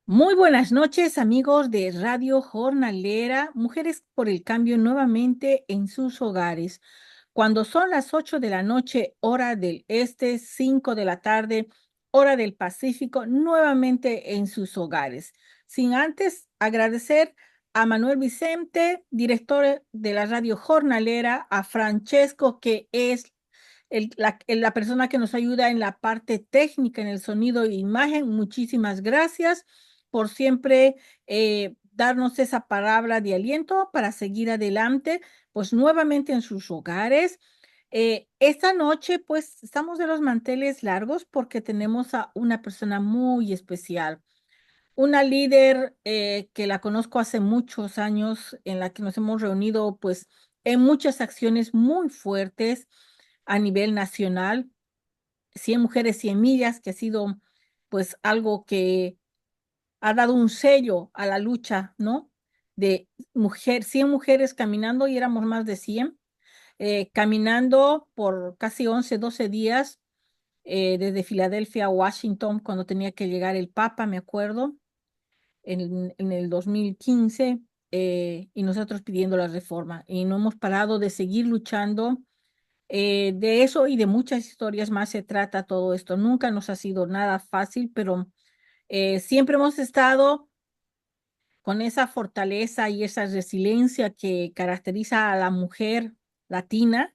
Muy buenas noches, amigos de Radio Jornalera, Mujeres por el Cambio nuevamente en sus hogares. Cuando son las 8 de la noche, hora del este, 5 de la tarde, hora del Pacífico, nuevamente en sus hogares. Sin antes agradecer a Manuel Vicente, director de la Radio Jornalera, a Francesco, que es la persona que nos ayuda en la parte técnica, en el sonido e imagen. Muchísimas gracias por siempre darnos esa palabra de aliento para seguir adelante, pues nuevamente en sus hogares. Esta noche, pues estamos de los manteles largos porque tenemos a una persona muy especial, una líder que la conozco hace muchos años, en la que nos hemos reunido, pues, en muchas acciones muy fuertes a nivel nacional. 100 mujeres, 100 millas, que ha sido, pues, algo que ha dado un sello a la lucha, ¿no? De 100 mujeres caminando, y éramos más de 100, caminando por casi 11, 12 días, desde Filadelfia a Washington, cuando tenía que llegar el Papa, me acuerdo, en el 2015, y nosotros pidiendo la reforma. Y no hemos parado de seguir luchando. De eso y de muchas historias más se trata todo esto. Nunca nos ha sido nada fácil, pero siempre hemos estado con esa fortaleza y esa resiliencia que caracteriza a la mujer latina,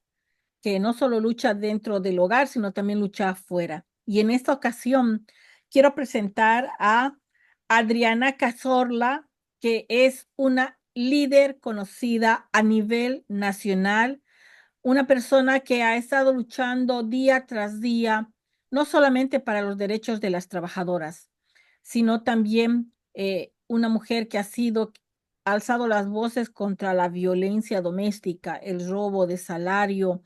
que no solo lucha dentro del hogar, sino también lucha afuera. Y en esta ocasión quiero presentar a Adriana Cazorla, que es una líder conocida a nivel nacional, una persona que ha estado luchando día tras día, no solamente para los derechos de las trabajadoras, sino también una mujer que ha sido alzado las voces contra la violencia doméstica, el robo de salario.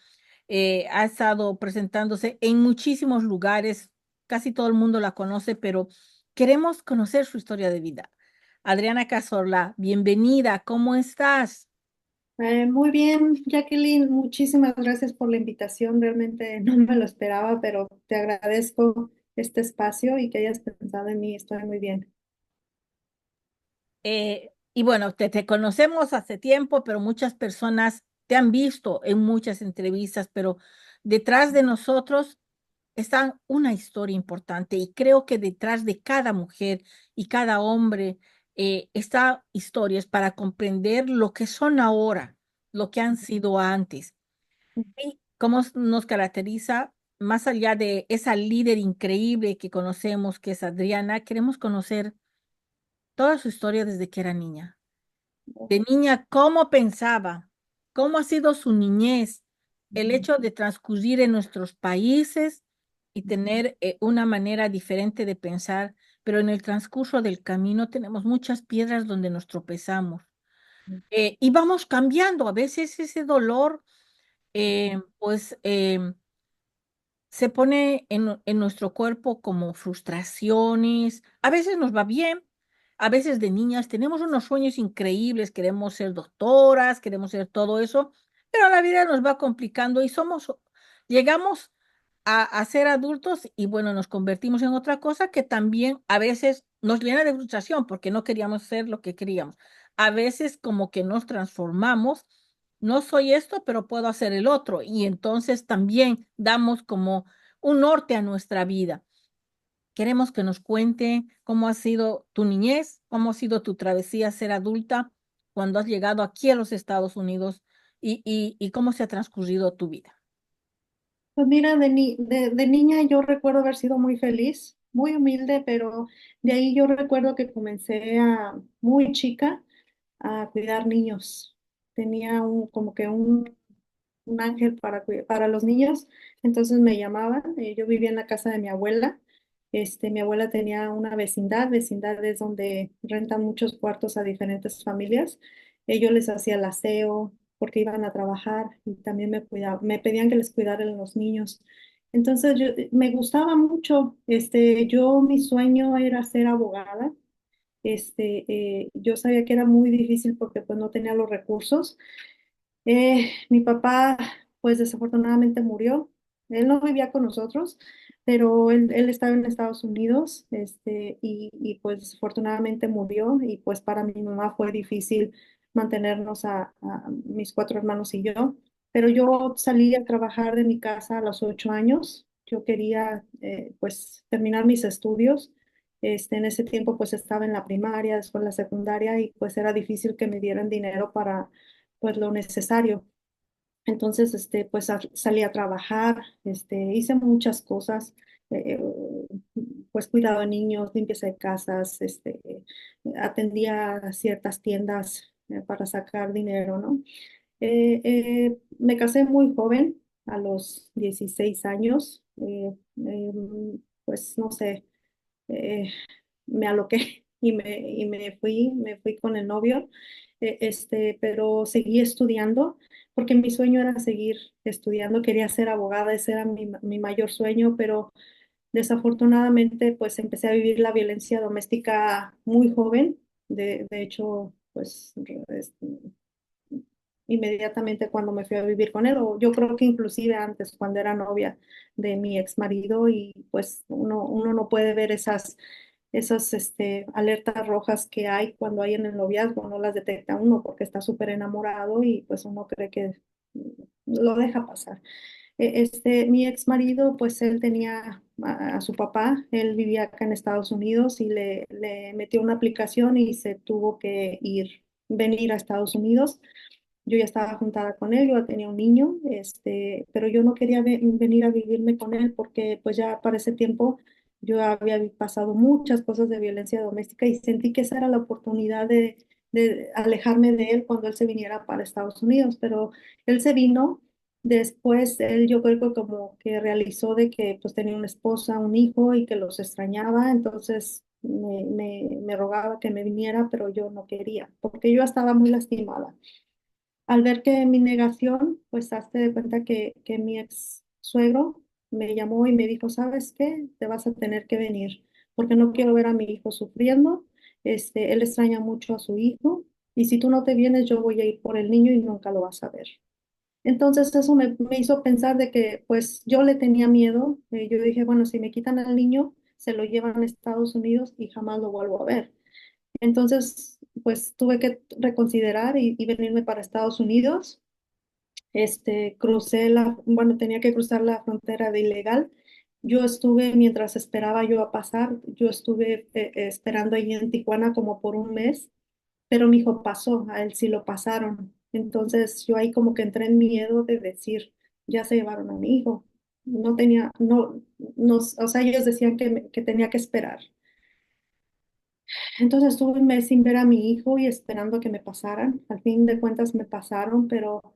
Ha estado presentándose en muchísimos lugares, casi todo el mundo la conoce, pero queremos conocer su historia de vida. Adriana Cazorla, bienvenida, ¿cómo estás? Muy bien, Jacqueline, muchísimas gracias por la invitación. Realmente no me lo esperaba, pero te agradezco este espacio y que hayas pensado en mí. Estoy muy bien. Y bueno, te conocemos hace tiempo, pero muchas personas te han visto en muchas entrevistas, pero detrás de nosotros está una historia importante, y creo que detrás de cada mujer y cada hombre está historias para comprender lo que son ahora, lo que han sido antes. Y cómo nos caracteriza, más allá de esa líder increíble que conocemos, que es Adriana, queremos conocer toda su historia desde que era niña. De niña, cómo pensaba, cómo ha sido su niñez, el hecho de transcurrir en nuestros países y tener una manera diferente de pensar, pero en el transcurso del camino tenemos muchas piedras donde nos tropezamos. Y vamos cambiando. A veces ese dolor, pues, se pone en nuestro cuerpo como frustraciones. A veces nos va bien, a veces de niñas tenemos unos sueños increíbles, queremos ser doctoras, queremos ser todo eso, pero la vida nos va complicando y llegamos a ser adultos y bueno, nos convertimos en otra cosa que también a veces nos llena de frustración porque no queríamos ser lo que queríamos. A veces como que nos transformamos, no soy esto, pero puedo hacer el otro, y entonces también damos como un norte a nuestra vida. Queremos que nos cuente cómo ha sido tu niñez, cómo ha sido tu travesía a ser adulta cuando has llegado aquí a los Estados Unidos, y cómo se ha transcurrido tu vida. Pues mira, de niña yo recuerdo haber sido muy feliz, muy humilde, pero de ahí yo recuerdo que comencé muy chica a cuidar niños. Tenía como que un ángel para los niños, entonces me llamaban. Yo vivía en la casa de mi abuela. Mi abuela tenía una vecindad es donde rentan muchos cuartos a diferentes familias. Yo les hacía el aseo porque iban a trabajar y también me pedían que les cuidaran los niños. Entonces me gustaba mucho. Mi sueño era ser abogada. Yo sabía que era muy difícil porque pues no tenía los recursos. Mi papá, pues desafortunadamente murió. Él no vivía con nosotros, pero él estaba en Estados Unidos, y pues desafortunadamente murió y pues para mi mamá fue difícil mantenernos a mis cuatro hermanos y yo, pero yo salí a trabajar de mi casa a los 8 años. Yo quería pues terminar mis estudios. En ese tiempo pues estaba en la primaria, después la secundaria y pues era difícil que me dieran dinero para pues lo necesario. Entonces, pues salí a trabajar, hice muchas cosas, eh, pues cuidado de niños, limpieza de casas, atendía a ciertas tiendas para sacar dinero, ¿no? Me casé muy joven, a los 16 años, pues no sé, eh, me aloqué y me fui con el novio, pero seguí estudiando porque mi sueño era seguir estudiando, quería ser abogada, ese era mi mayor sueño, pero desafortunadamente pues empecé a vivir la violencia doméstica muy joven, de hecho pues inmediatamente cuando me fui a vivir con él, o yo creo que inclusive antes, cuando era novia de mi ex marido, y pues uno no puede ver esas alertas rojas que hay cuando hay en el noviazgo, no las detecta uno porque está súper enamorado y pues uno cree que lo deja pasar. Mi ex marido, pues él tenía a su papá, él vivía acá en Estados Unidos y le metió una aplicación y se tuvo que venir a Estados Unidos. Yo ya estaba juntada con él, yo ya tenía un niño, pero yo no quería venir a vivirme con él porque pues ya para ese tiempo yo había pasado muchas cosas de violencia doméstica y sentí que esa era la oportunidad de alejarme de él cuando él se viniera para Estados Unidos, pero él se vino. Después él yo creo que como que realizó de que pues tenía una esposa, un hijo y que los extrañaba, entonces me rogaba que me viniera, pero yo no quería porque yo estaba muy lastimada. Al ver que mi negación, pues hazte de cuenta que mi ex suegro me llamó y me dijo, ¿sabes qué? Te vas a tener que venir porque no quiero ver a mi hijo sufriendo. Él extraña mucho a su hijo y si tú no te vienes, yo voy a ir por el niño y nunca lo vas a ver. Entonces eso me hizo pensar de que pues yo le tenía miedo. Yo dije, bueno, si me quitan al niño, se lo llevan a Estados Unidos y jamás lo vuelvo a ver. Entonces, pues tuve que reconsiderar y venirme para Estados Unidos. Bueno, tenía que cruzar la frontera de ilegal. Yo estuve, mientras esperaba yo a pasar, yo estuve esperando ahí en Tijuana como por un mes, pero mi hijo pasó, a él sí lo pasaron. Entonces yo ahí como que entré en miedo de decir, ya se llevaron a mi hijo. No tenía, no, no, o sea, ellos decían que tenía que esperar. Entonces estuve un mes sin ver a mi hijo y esperando que me pasaran. Al fin de cuentas me pasaron, pero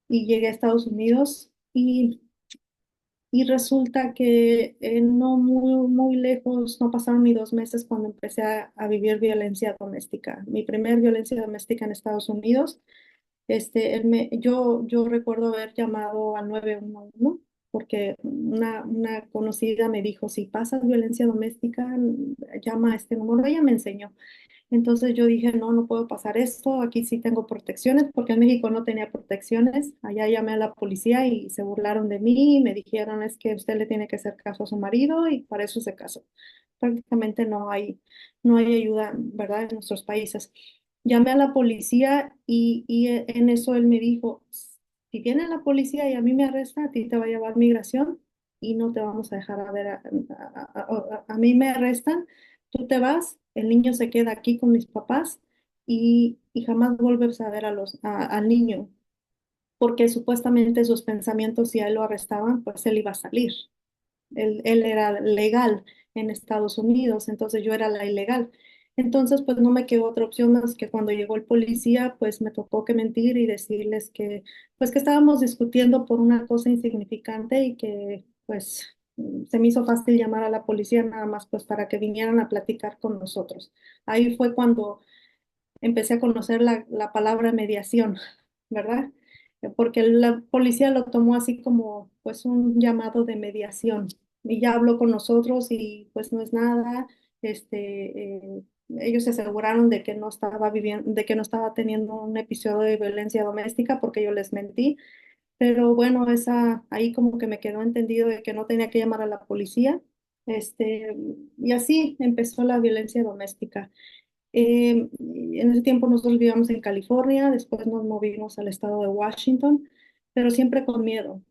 y llegué a Estados Unidos y resulta que no muy lejos, no pasaron ni 2 meses cuando empecé a vivir violencia doméstica. Mi primer violencia doméstica en Estados Unidos. Yo recuerdo haber llamado al 911 porque una conocida me dijo, si pasas violencia doméstica, llama a este número. Ella me enseñó. Entonces yo dije, no, no puedo pasar esto, aquí sí tengo protecciones, porque en México no tenía protecciones. Allá llamé a la policía y se burlaron de mí y me dijeron, es que usted le tiene que hacer caso a su marido y para eso se casó. Prácticamente no hay ayuda, ¿verdad? En nuestros países. Llamé a la policía y en eso él me dijo, si viene la policía y a mí me arresta, a ti te va a llevar migración y no te vamos a dejar a ver, a mí me arrestan. Tú te vas, el niño se queda aquí con mis papás y jamás vuelves a ver al niño, porque supuestamente sus pensamientos, si a él lo arrestaban, pues él iba a salir. Él era legal en Estados Unidos, entonces yo era la ilegal. Entonces, pues no me quedó otra opción más que cuando llegó el policía, pues me tocó que mentir y decirles pues que estábamos discutiendo por una cosa insignificante y que, pues, se me hizo fácil llamar a la policía nada más, pues, para que vinieran a platicar con nosotros. Ahí fue cuando empecé a conocer la palabra mediación, ¿verdad? Porque la policía lo tomó así como pues un llamado de mediación y ya habló con nosotros y pues no es nada, ellos se aseguraron de que no estaba viviendo, de que no estaba teniendo un episodio de violencia doméstica porque yo les mentí Pero bueno, ahí como que me quedó entendido de que no tenía que llamar a la policía. Y así empezó la violencia doméstica. En ese tiempo nosotros vivíamos en California, después nos movimos al estado de Washington, pero siempre con miedo.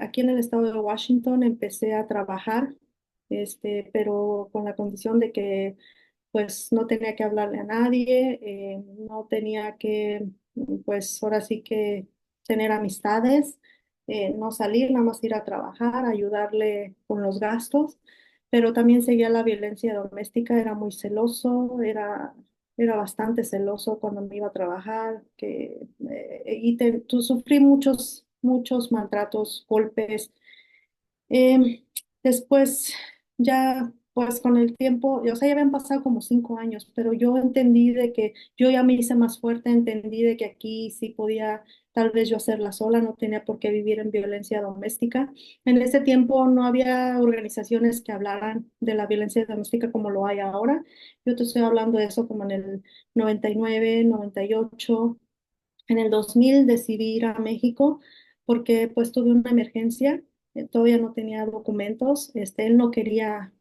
Aquí en el estado de Washington empecé a trabajar, pero con la condición de que pues no tenía que hablarle a nadie, no tenía que, pues ahora sí que tener amistades, no salir, nada más ir a trabajar, ayudarle con los gastos, pero también seguía la violencia doméstica, era muy celoso, era bastante celoso cuando me iba a trabajar, sufrí muchos maltratos, golpes. Em, Después, ya, pues con el tiempo, o sea, ya habían pasado como 5 años, pero yo entendí de que yo ya me hice más fuerte, entendí de que aquí sí podía tal vez yo hacerla sola, no tenía por qué vivir en violencia doméstica. En ese tiempo no había organizaciones que hablaran de la violencia doméstica como lo hay ahora. Yo te estoy hablando de eso como en el 99, 98. En el 2000 decidí ir a México porque pues tuve una emergencia, todavía no tenía documentos, él no quería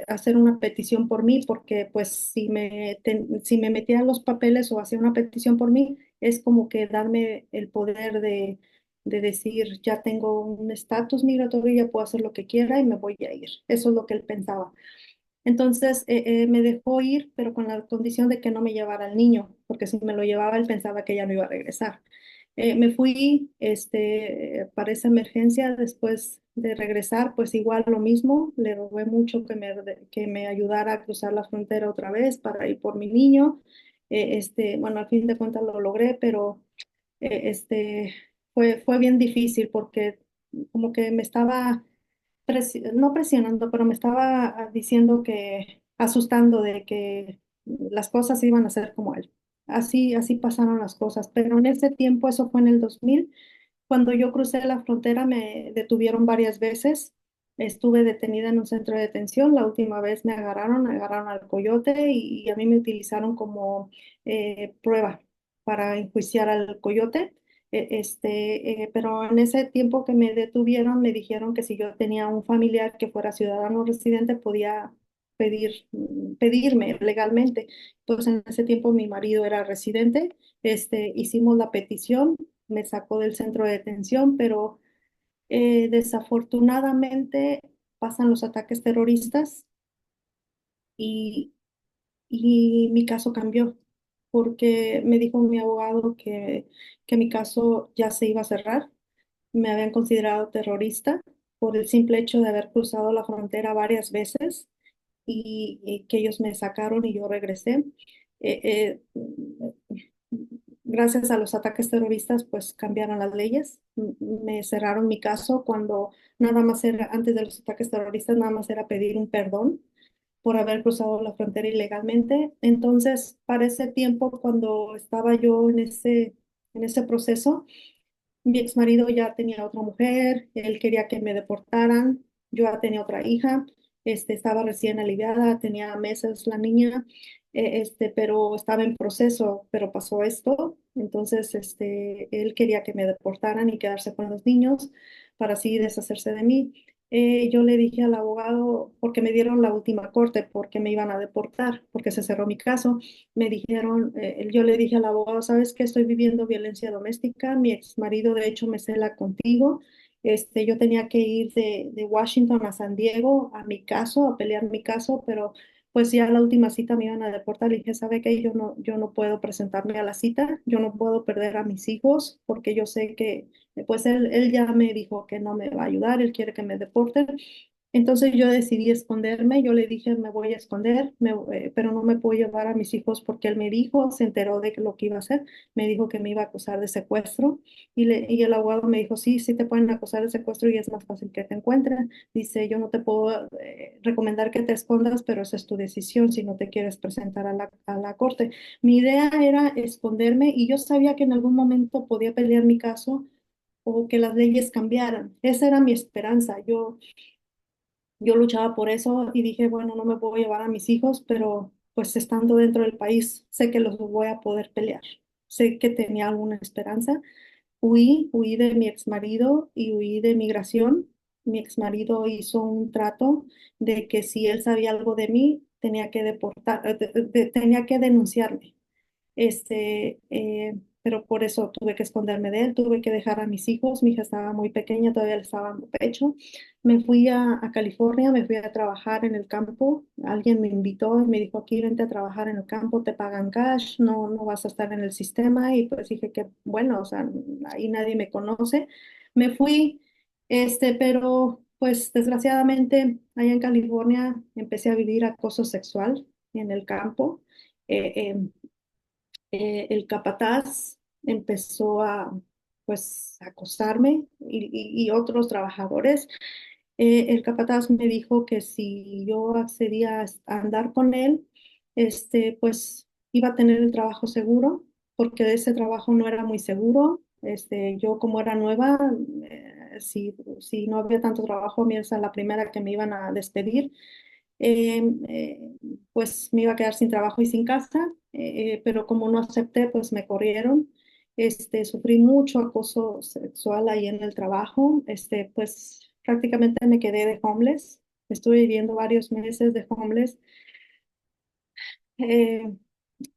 hacer una petición por mí porque pues si me metía los papeles o hacía una petición por mí, es como que darme el poder de decir, ya tengo un estatus migratorio, ya puedo hacer lo que quiera y me voy a ir. Eso es lo que él pensaba. Entonces me dejó ir, pero con la condición de que no me llevara al niño, porque si me lo llevaba, él pensaba que ya no iba a regresar. Me fui para esa emergencia, después de regresar, pues igual lo mismo, le rogué mucho que me ayudara a cruzar la frontera otra vez para ir por mi niño. Bueno, al fin de cuentas lo logré, pero fue bien difícil porque como que me estaba no presionando, pero me estaba diciendo asustando de que las cosas iban a ser como él. Así pasaron las cosas, pero en ese tiempo, eso fue en el 2000, cuando yo crucé la frontera me detuvieron varias veces, estuve detenida en un centro de detención, la última vez agarraron al coyote y a mí me utilizaron como prueba para enjuiciar al coyote. Pero en ese tiempo que me detuvieron, me dijeron que si yo tenía un familiar que fuera ciudadano residente, podía pedirme legalmente. Pues en ese tiempo mi marido era residente, hicimos la petición, me sacó del centro de detención, pero desafortunadamente pasan los ataques terroristas y, y mi caso cambió, porque me dijo mi abogado que mi caso ya se iba a cerrar. Me habían considerado terrorista por el simple hecho de haber cruzado la frontera varias veces y que ellos me sacaron y yo regresé. Eh, Gracias a los ataques terroristas, pues cambiaron las leyes. Me cerraron mi caso cuando nada más era, antes de los ataques terroristas, nada más era pedir un perdón por haber cruzado la frontera ilegalmente. Entonces, para ese tiempo, cuando estaba yo en ese proceso, mi ex marido ya tenía otra mujer, él quería que me deportaran, yo ya tenía otra hija, estaba recién aliviada, tenía meses la niña, pero estaba en proceso, pero pasó esto, entonces él quería que me deportaran y quedarse con los niños para así deshacerse de mí. Yo le dije al abogado, porque me dieron la última corte, porque me iban a deportar, porque se cerró mi caso. Me dijeron, yo le dije al abogado, ¿sabes qué? Estoy viviendo violencia doméstica, mi ex marido de hecho me cela contigo, yo tenía que ir de Washington a San Diego a mi caso, a pelear mi caso, pero pues ya la última cita me iban a deportar, le dije, ¿sabe qué? Yo no puedo presentarme a la cita, yo no puedo perder a mis hijos, porque yo sé que, pues él ya me dijo que no me va a ayudar, él quiere que me deporten, entonces yo decidí esconderme, yo le dije, me voy a esconder, pero no me puedo llevar a mis hijos porque él me dijo, se enteró de lo que iba a hacer, me dijo que me iba a acusar de secuestro y el abogado me dijo, sí, sí te pueden acusar de secuestro y es más fácil que te encuentren. Dice, yo no te puedo recomendar que te escondas, pero esa es tu decisión si no te quieres presentar a a la corte. Mi idea era esconderme y yo sabía que en algún momento podía pelear mi caso o que las leyes cambiaran. Esa era mi esperanza. Yo luchaba por eso y dije, bueno, no me puedo llevar a mis hijos, pero pues estando dentro del país, sé que los voy a poder pelear. Sé que tenía alguna esperanza. huí de mi exmarido y huí de migración. Mi exmarido hizo un trato de que si él sabía algo de mí, tenía que deportar, tenía que denunciarme. Pero por eso tuve que esconderme de él, tuve que dejar a mis hijos, mi hija estaba muy pequeña, todavía le estaba dando pecho. Me fui a California, me fui a trabajar en el campo, alguien me invitó y me dijo, aquí vente a trabajar en el campo, te pagan cash, no vas a estar en el sistema y pues dije que bueno, o sea, ahí nadie me conoce. Me fui, pero pues desgraciadamente allá en California empecé a vivir acoso sexual en el campo. Eh, em, el capataz empezó a, pues, acosarme y otros trabajadores. El capataz me dijo que si yo accedía a andar con él, pues iba a tener el trabajo seguro, porque ese trabajo no era muy seguro. Yo como era nueva, si no había tanto trabajo, a mí esa la primera que me iban a despedir eh, eh, pues me iba a quedar sin trabajo y sin casa, pero como no acepté, pues me corrieron. Sufrí mucho acoso sexual ahí en el trabajo, pues prácticamente me quedé de homeless, estuve viviendo varios meses de homeless. Eh,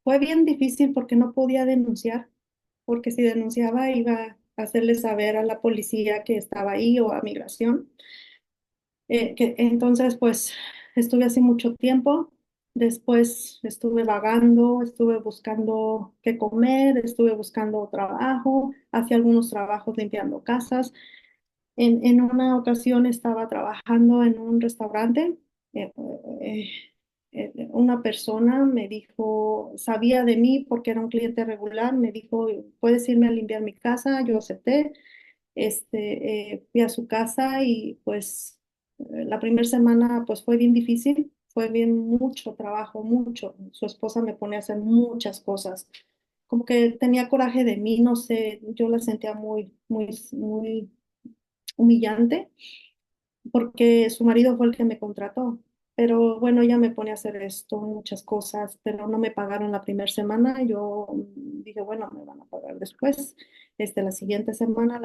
Fue bien difícil porque no podía denunciar, porque si denunciaba iba a hacerle saber a la policía que estaba ahí o a migración. Entonces, pues estuve así mucho tiempo. Después estuve vagando, estuve buscando qué comer, estuve buscando trabajo, hacía algunos trabajos limpiando casas. En una ocasión estaba trabajando en un restaurante. eh, eh, una persona me dijo, sabía de mí porque era un cliente regular, me dijo, ¿puedes irme a limpiar mi casa? Yo acepté. Fui a su casa y pues la primera semana pues fue bien difícil, fue bien mucho trabajo, mucho. Su esposa me pone a hacer muchas cosas, como que tenía coraje de mí, no sé, yo la sentía muy humillante porque su marido fue el que me contrató. Pero bueno, ella me pone a hacer esto, muchas cosas, pero no me pagaron la primera semana. Yo dije, bueno, me van a pagar después. La siguiente semana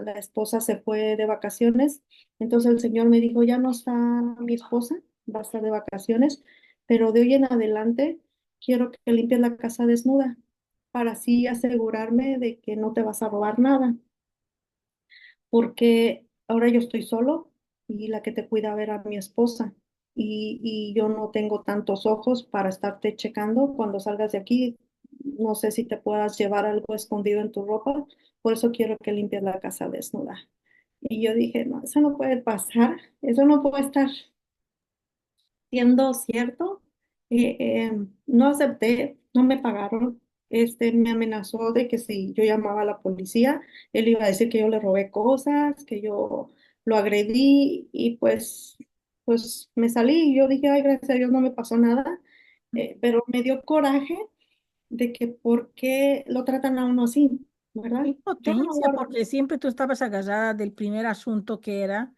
la esposa se fue de vacaciones. Entonces el señor me dijo, ya no está mi esposa, va a estar de vacaciones, pero de hoy en adelante quiero que limpies la casa desnuda para así asegurarme de que no te vas a robar nada porque ahora yo estoy solo y la que te cuida a ver a mi esposa y yo no tengo tantos ojos para estarte checando cuando salgas de aquí. No sé si te puedas llevar algo escondido en tu ropa, por eso quiero que limpies la casa desnuda. Y yo dije, no, eso no puede pasar, eso no puede estar siendo cierto. No acepté, no me pagaron. Me amenazó de que si yo llamaba a la policía, él iba a decir que yo le robé cosas, que yo lo agredí y pues me salí y yo dije, ay, gracias a Dios no me pasó nada, pero me dio coraje de que por qué lo tratan a uno así, ¿verdad? Qué Yo no impotencia, guardo, porque siempre tú estabas agarrada del primer asunto que era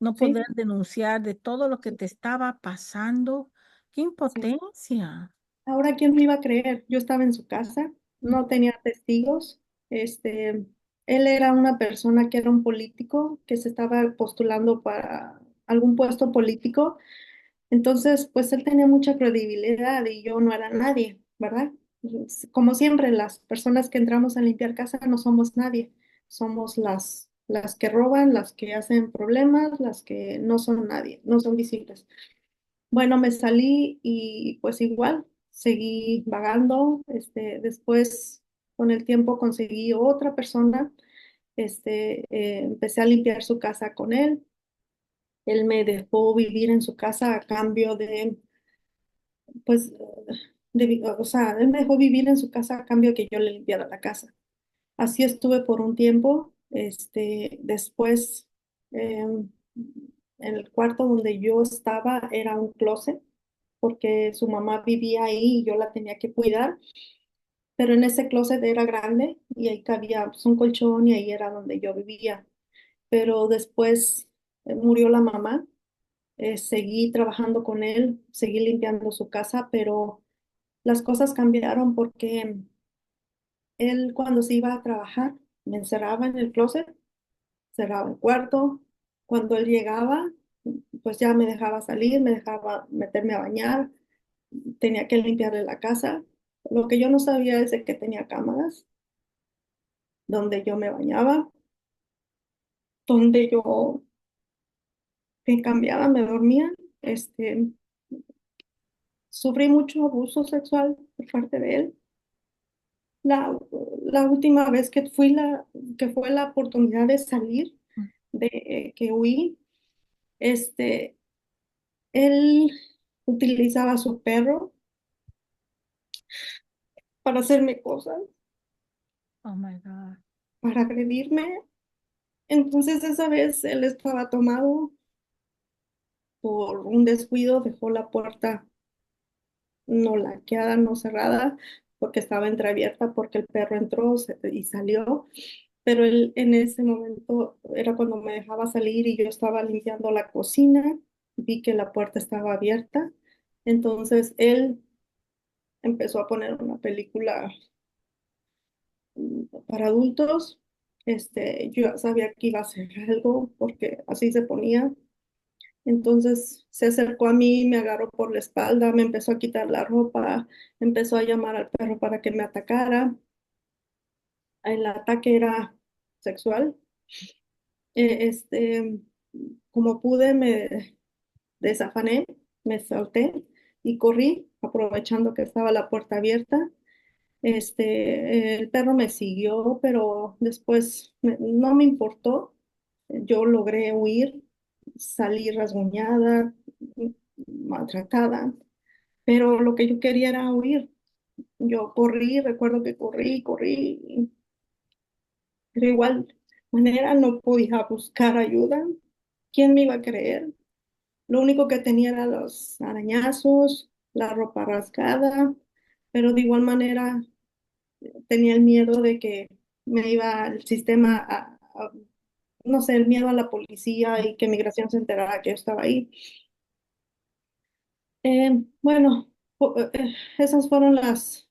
no sí, poder denunciar de todo lo que sí, te estaba pasando. Qué sí. impotencia. Ahora, ¿quién me iba a creer? Yo estaba en su casa, no tenía testigos. Él era una persona que era un político, que se estaba postulando para algún puesto político. Entonces, pues él tenía mucha credibilidad y yo no era nadie, ¿verdad? Como siempre, las personas que entramos a limpiar casa no somos nadie. Somos las que roban, las que hacen problemas, las que no son nadie, no son visibles. Bueno, me salí y pues igual seguí vagando. Después, con el tiempo, conseguí otra persona. Empecé a limpiar su casa con él. Él me dejó vivir en su casa a cambio pues, o sea, él me dejó vivir en su casa a cambio de que yo le limpiara la casa. Así estuve por un tiempo. Después, en el cuarto donde yo estaba era un closet porque su mamá vivía ahí y yo la tenía que cuidar, pero en ese closet era grande y ahí cabía pues, un colchón y ahí era donde yo vivía. Pero después murió la mamá, seguí trabajando con él, seguí limpiando su casa, pero las cosas cambiaron porque él cuando se iba a trabajar, Me encerraba en el closet, cerraba el cuarto. Cuando él llegaba, pues ya me dejaba salir, me dejaba meterme a bañar, tenía que limpiarle la casa. Lo que yo no sabía es de que tenía cámaras donde yo me bañaba, donde yo me cambiaba, me dormía. Este, Sufrí mucho abuso sexual por parte de él. La, la última vez que fue la oportunidad de salir, de que huí, este, él utilizaba a su perro para hacerme cosas, Oh my God. para agredirme. Entonces esa vez él estaba tomado por un descuido, dejó la puerta no laqueada, no cerrada, porque estaba entreabierta, porque el perro entró y salió. Pero él en ese momento era cuando me dejaba salir y yo estaba limpiando la cocina, vi que la puerta estaba abierta. Entonces él empezó a poner una película para adultos. Yo sabía que iba a hacer algo porque así se ponía. Entonces se acercó a mí, me agarró por la espalda, me empezó a quitar la ropa, empezó a llamar al perro para que me atacara. El ataque era sexual. Eh, este, Como pude, me desafané, me salté y corrí, aprovechando que estaba la puerta abierta. El perro me siguió, pero después no me importó. Yo logré huir, salí rasguñada, maltratada, pero lo que yo quería era huir. Yo corrí, recuerdo que corrí, corrí, pero igual manera no podía buscar ayuda. ¿Quién me iba a creer? Lo único que tenía era los arañazos, la ropa rasgada, pero de igual manera tenía el miedo de que me iba el sistema no sé, el miedo a la policía y que migración se enterara que yo estaba ahí. Bueno, esas fueron las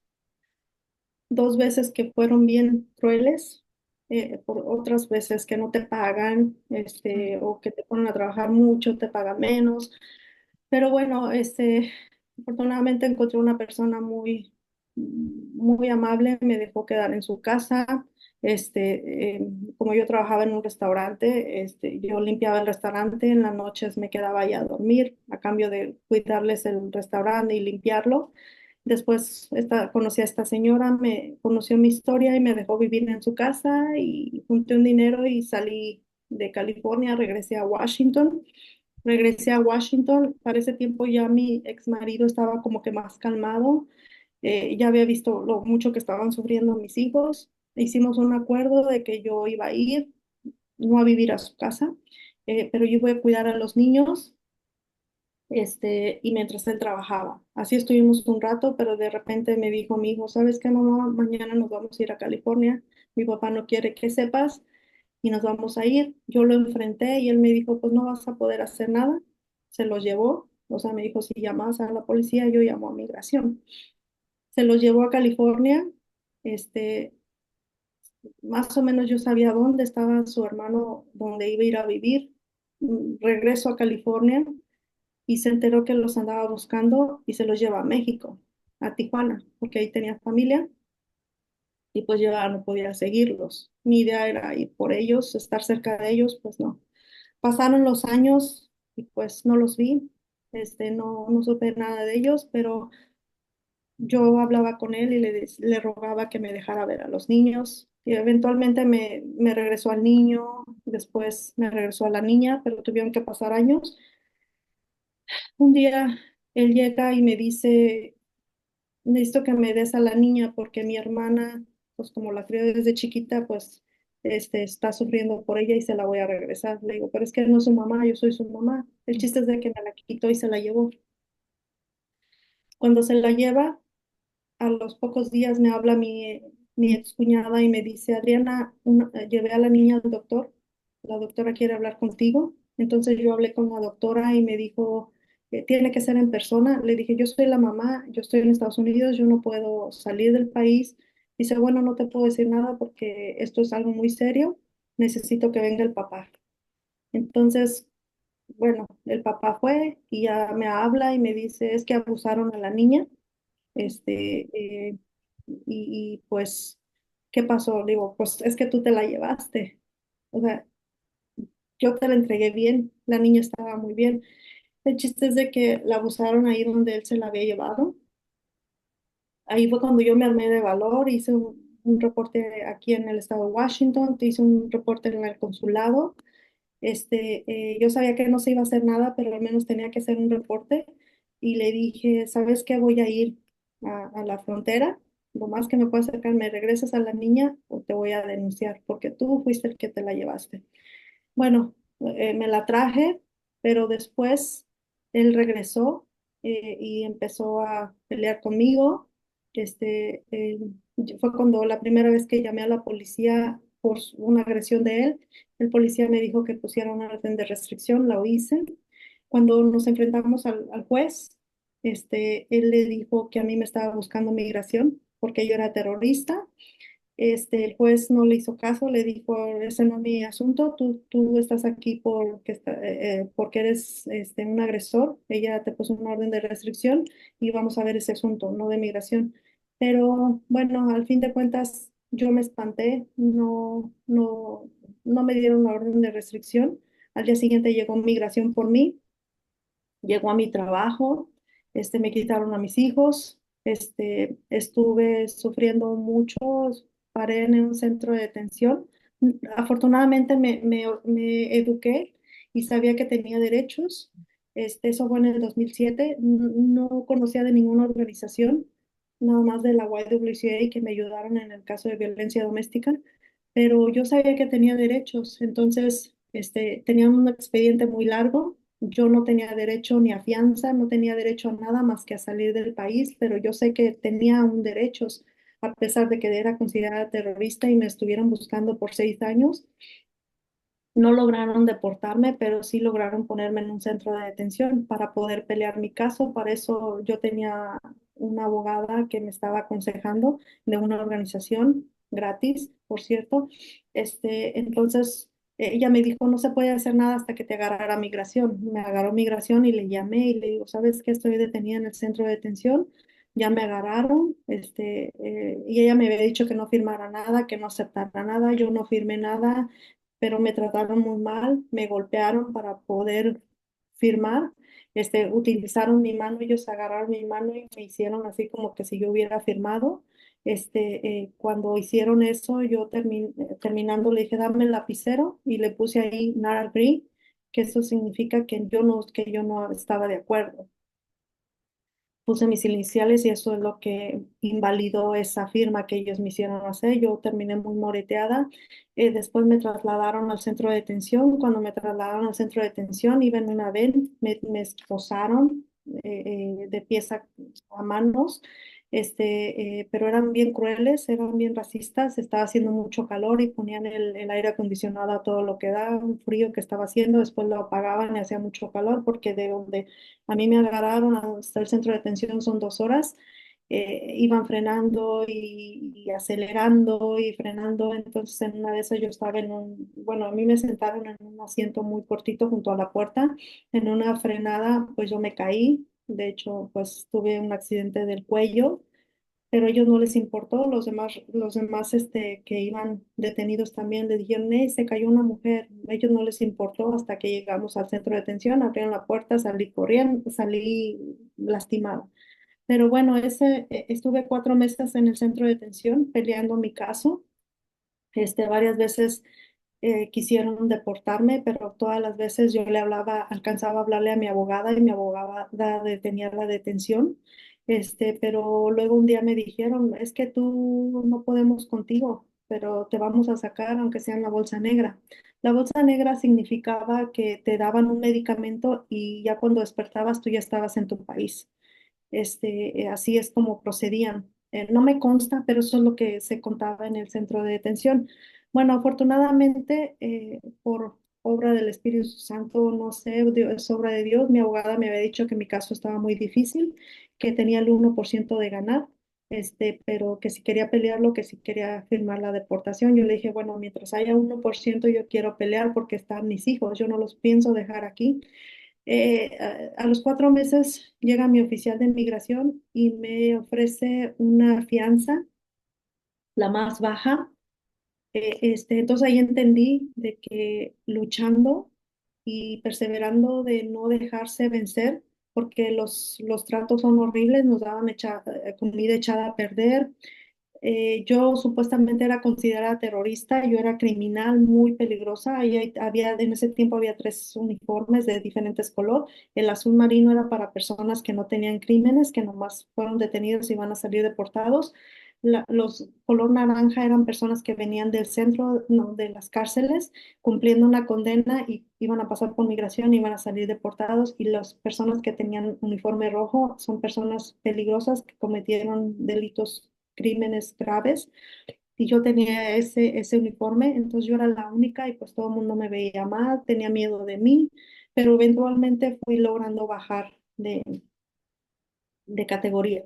dos veces que fueron bien crueles, por otras veces que no te pagan, Mm. o que te ponen a trabajar mucho, te pagan menos. Pero bueno, afortunadamente encontré una persona muy amable, me dejó quedar en su casa. Como yo trabajaba en un restaurante, yo limpiaba el restaurante, en las noches me quedaba ahí a dormir a cambio de cuidarles el restaurante y limpiarlo. Después conocí a esta señora, me conoció mi historia y me dejó vivir en su casa y junté un dinero y salí de California, regresé a Washington. Regresé a Washington, para ese tiempo ya mi ex marido estaba como que más calmado, ya había visto lo mucho que estaban sufriendo mis hijos, hicimos un acuerdo de que yo iba a ir, no a vivir a su casa, pero yo iba a cuidar a los niños, y mientras él trabajaba. Así estuvimos un rato, pero de repente me dijo mi hijo, ¿sabes qué, mamá? Mañana nos vamos a ir a California, mi papá no quiere que sepas y nos vamos a ir. Yo lo enfrenté y él me dijo, pues no vas a poder hacer nada. Se los llevó, o sea, me dijo, si llamas a la policía, yo llamo a migración. Se los llevó a California, este, más o menos yo sabía dónde estaba su hermano, dónde iba a ir a vivir. Regreso a California y se enteró que los andaba buscando y se los lleva a México, a Tijuana, porque ahí tenía familia y pues yo ya no podía seguirlos. Mi idea era ir por ellos, estar cerca de ellos, pues no. Pasaron los años y pues no los vi, no supe nada de ellos, pero yo hablaba con él y le rogaba que me dejara ver a los niños. Y eventualmente me regresó al niño, después me regresó a la niña, pero tuvieron que pasar años. Un día él llega y me dice, necesito que me des a la niña porque mi hermana, pues como la crió desde chiquita, pues está sufriendo por ella y se la voy a regresar. Le digo, pero es que no es su mamá, yo soy su mamá. El chiste es de que me la quitó y se la llevó. Cuando se la lleva, a los pocos días me habla mi excuñada y me dice, Adriana, llevé a la niña al doctor, la doctora quiere hablar contigo. Entonces yo hablé con la doctora y me dijo, tiene que ser en persona. Le dije, yo soy la mamá, yo estoy en Estados Unidos, yo no puedo salir del país, Dice, bueno, no te puedo decir nada porque esto es algo muy serio, necesito que venga el papá. Entonces, bueno, el papá fue y ya me habla y me dice, es que abusaron a la niña, este, pues, ¿qué pasó? Digo, pues es que tú te la llevaste. O sea, yo te la entregué bien, la niña estaba muy bien. El chiste es de que la abusaron ahí donde él se la había llevado. Ahí fue cuando yo me armé de valor, hice un reporte aquí en el estado de Washington, hice un reporte en el consulado. Yo sabía que no se iba a hacer nada, pero al menos tenía que hacer un reporte y le dije, ¿sabes qué? Voy a ir a la frontera, lo más que me puedo acercar, me regresas a la niña o te voy a denunciar porque tú fuiste el que te la llevaste. Bueno, me la traje, pero después él regresó y empezó a pelear conmigo. Este, eh, Fue cuando la primera vez que llamé a la policía por una agresión de él. El policía me dijo que pusiera una orden de restricción, la hice. Cuando nos enfrentamos al juez, él le dijo que a mí me estaba buscando migración porque yo era terrorista. El juez no le hizo caso, le dijo, ese no es mi asunto, tú estás aquí porque eres un agresor, ella te puso una orden de restricción y vamos a ver ese asunto, no de migración. Pero bueno, al fin de cuentas yo me espanté, no me dieron la orden de restricción. Al día siguiente llegó migración por mí, llegó a mi trabajo, me quitaron a mis hijos, estuve sufriendo mucho, paré en un centro de detención. Afortunadamente me eduqué y sabía que tenía derechos. Eso fue en el 2007. No conocía de ninguna organización, nada más de la YWCA que me ayudaron en el caso de violencia doméstica, pero yo sabía que tenía derechos, entonces tenía un expediente muy largo. Yo no tenía derecho ni a fianza, no tenía derecho a nada más que a salir del país, pero yo sé que tenía un derechos, a pesar de que era considerada terrorista y me estuvieron buscando por 6 años. No lograron deportarme, pero sí lograron ponerme en un centro de detención para poder pelear mi caso. Para eso yo tenía una abogada que me estaba aconsejando de una organización gratis, por cierto. Entonces, ella me dijo, no se puede hacer nada hasta que te agarrara migración. Me agarró migración y le llamé y le digo, ¿sabes qué? Estoy detenida en el centro de detención. Ya me agarraron, y ella me había dicho que no firmara nada, que no aceptara nada. Yo no firmé nada, pero me trataron muy mal, me golpearon para poder firmar, utilizaron mi mano, ellos agarraron mi mano y me hicieron así como que si yo hubiera firmado. Cuando hicieron eso, yo terminando le dije, dame el lapicero y le puse ahí not agree, que eso significa que yo no estaba de acuerdo. Puse mis iniciales y eso es lo que invalidó esa firma que ellos me hicieron hacer. Yo terminé muy moreteada. Después me trasladaron al centro de detención. Cuando me trasladaron al centro de detención, iba en una ven, me esposaron de pies a manos. Pero eran bien crueles, eran bien racistas. Estaba haciendo mucho calor y ponían el aire acondicionado a todo lo que da, un frío que estaba haciendo. Después lo apagaban y hacía mucho calor porque de donde a mí me agarraron hasta el centro de detención, son 2 horas. Iban frenando y acelerando y frenando. Entonces, en una de esas yo estaba bueno, a mí me sentaron en un asiento muy cortito junto a la puerta. En una frenada, pues yo me caí. De hecho, pues tuve un accidente del cuello, pero a ellos no les importó. Los demás que iban detenidos también le dijeron, se cayó una mujer. A ellos no les importó hasta que llegamos al centro de detención, abrieron la puerta, salí corriendo, salí lastimada. Pero bueno, estuve 4 meses en el centro de detención peleando mi caso. Varias veces quisieron deportarme, pero todas las veces yo le hablaba, alcanzaba a hablarle a mi abogada y mi abogada detenía la detención. Pero luego un día me dijeron, es que tú no podemos contigo, pero te vamos a sacar aunque sea en la bolsa negra. La bolsa negra significaba que te daban un medicamento y ya cuando despertabas tú ya estabas en tu país. Así es como procedían. No me consta, pero eso es lo que se contaba en el centro de detención. Bueno, afortunadamente, por obra del Espíritu Santo, no sé, es obra de Dios, mi abogada me había dicho que mi caso estaba muy difícil, que tenía el 1% de ganar. pero que si quería pelearlo, que si quería firmar la deportación. Yo le dije, bueno, mientras haya 1% yo quiero pelear porque están mis hijos, yo no los pienso dejar aquí. A los 4 meses llega mi oficial de migración y me ofrece una fianza, la más baja. Entonces ahí entendí de que luchando y perseverando de no dejarse vencer, porque los tratos son horribles, nos daban comida echada a perder. Yo supuestamente era considerada terrorista, yo era criminal muy peligrosa. En ese tiempo había 3 uniformes de diferentes color. El azul marino era para personas que no tenían crímenes, que nomás fueron detenidos y van a salir deportados. Los color naranja eran personas que venían del centro, no, de las cárceles, cumpliendo una condena y iban a pasar por migración y iban a salir deportados. Y las personas que tenían uniforme rojo son personas peligrosas que cometieron delitos, crímenes graves, y yo tenía ese uniforme, entonces yo era la única y pues todo el mundo me veía mal, tenía miedo de mí, pero eventualmente fui logrando bajar de categoría.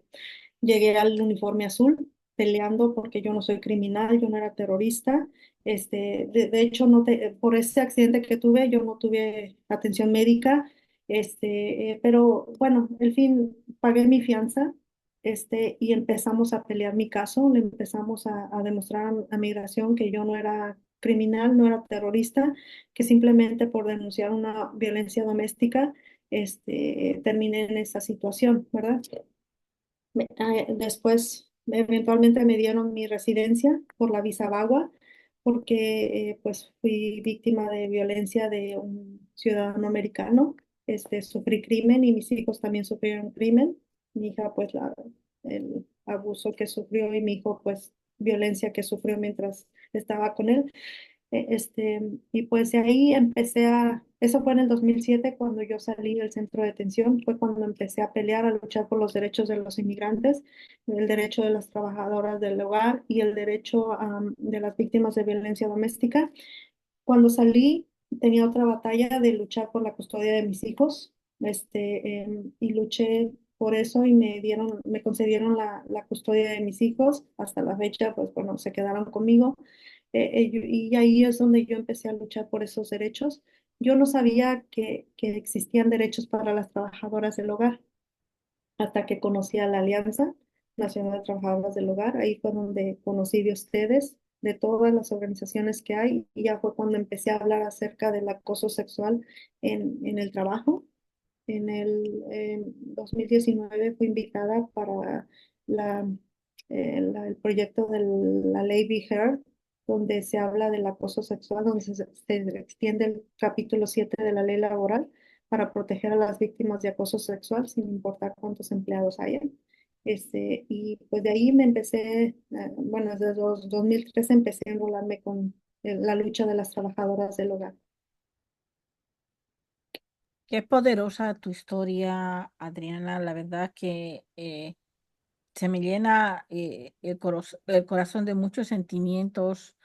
Llegué al uniforme azul peleando porque yo no soy criminal, yo no era terrorista. De hecho, por ese accidente que tuve, yo no tuve atención médica. Pero bueno, el fin, pagué mi fianza, y empezamos a pelear mi caso. Le empezamos a demostrar a migración que yo no era criminal, no era terrorista, que simplemente por denunciar una violencia doméstica, terminé en esa situación, ¿verdad? Después, eventualmente me dieron mi residencia por la visa VAWA, porque pues fui víctima de violencia de un ciudadano americano. Sufrí crimen y mis hijos también sufrieron crimen. Mi hija, pues, el abuso que sufrió, y mi hijo, pues, violencia que sufrió mientras estaba con él. Y pues de ahí eso fue en el 2007 cuando yo salí del centro de detención, fue cuando empecé a pelear, a luchar por los derechos de los inmigrantes, el derecho de las trabajadoras del hogar y el derecho, de las víctimas de violencia doméstica. Cuando salí, tenía otra batalla de luchar por la custodia de mis hijos, y luché por eso y me concedieron la custodia de mis hijos. Hasta la fecha, pues bueno, se quedaron conmigo. Y ahí es donde yo empecé a luchar por esos derechos. Yo no sabía que existían derechos para las trabajadoras del hogar hasta que conocí a la Alianza Nacional de Trabajadoras del Hogar. Ahí fue donde conocí de ustedes, de todas las organizaciones que hay, y ya fue cuando empecé a hablar acerca del acoso sexual en el trabajo. En 2019 fui invitada para la, el proyecto de la ley Be Heard, donde se habla del acoso sexual, donde se extiende el capítulo 7 de la ley laboral para proteger a las víctimas de acoso sexual, sin importar cuántos empleados hayan. Y pues de ahí me empecé, bueno, desde 2013 empecé a enrolarme con la lucha de las trabajadoras del hogar. Qué poderosa tu historia, Adriana. La verdad que se me llena el corazón de muchos sentimientos,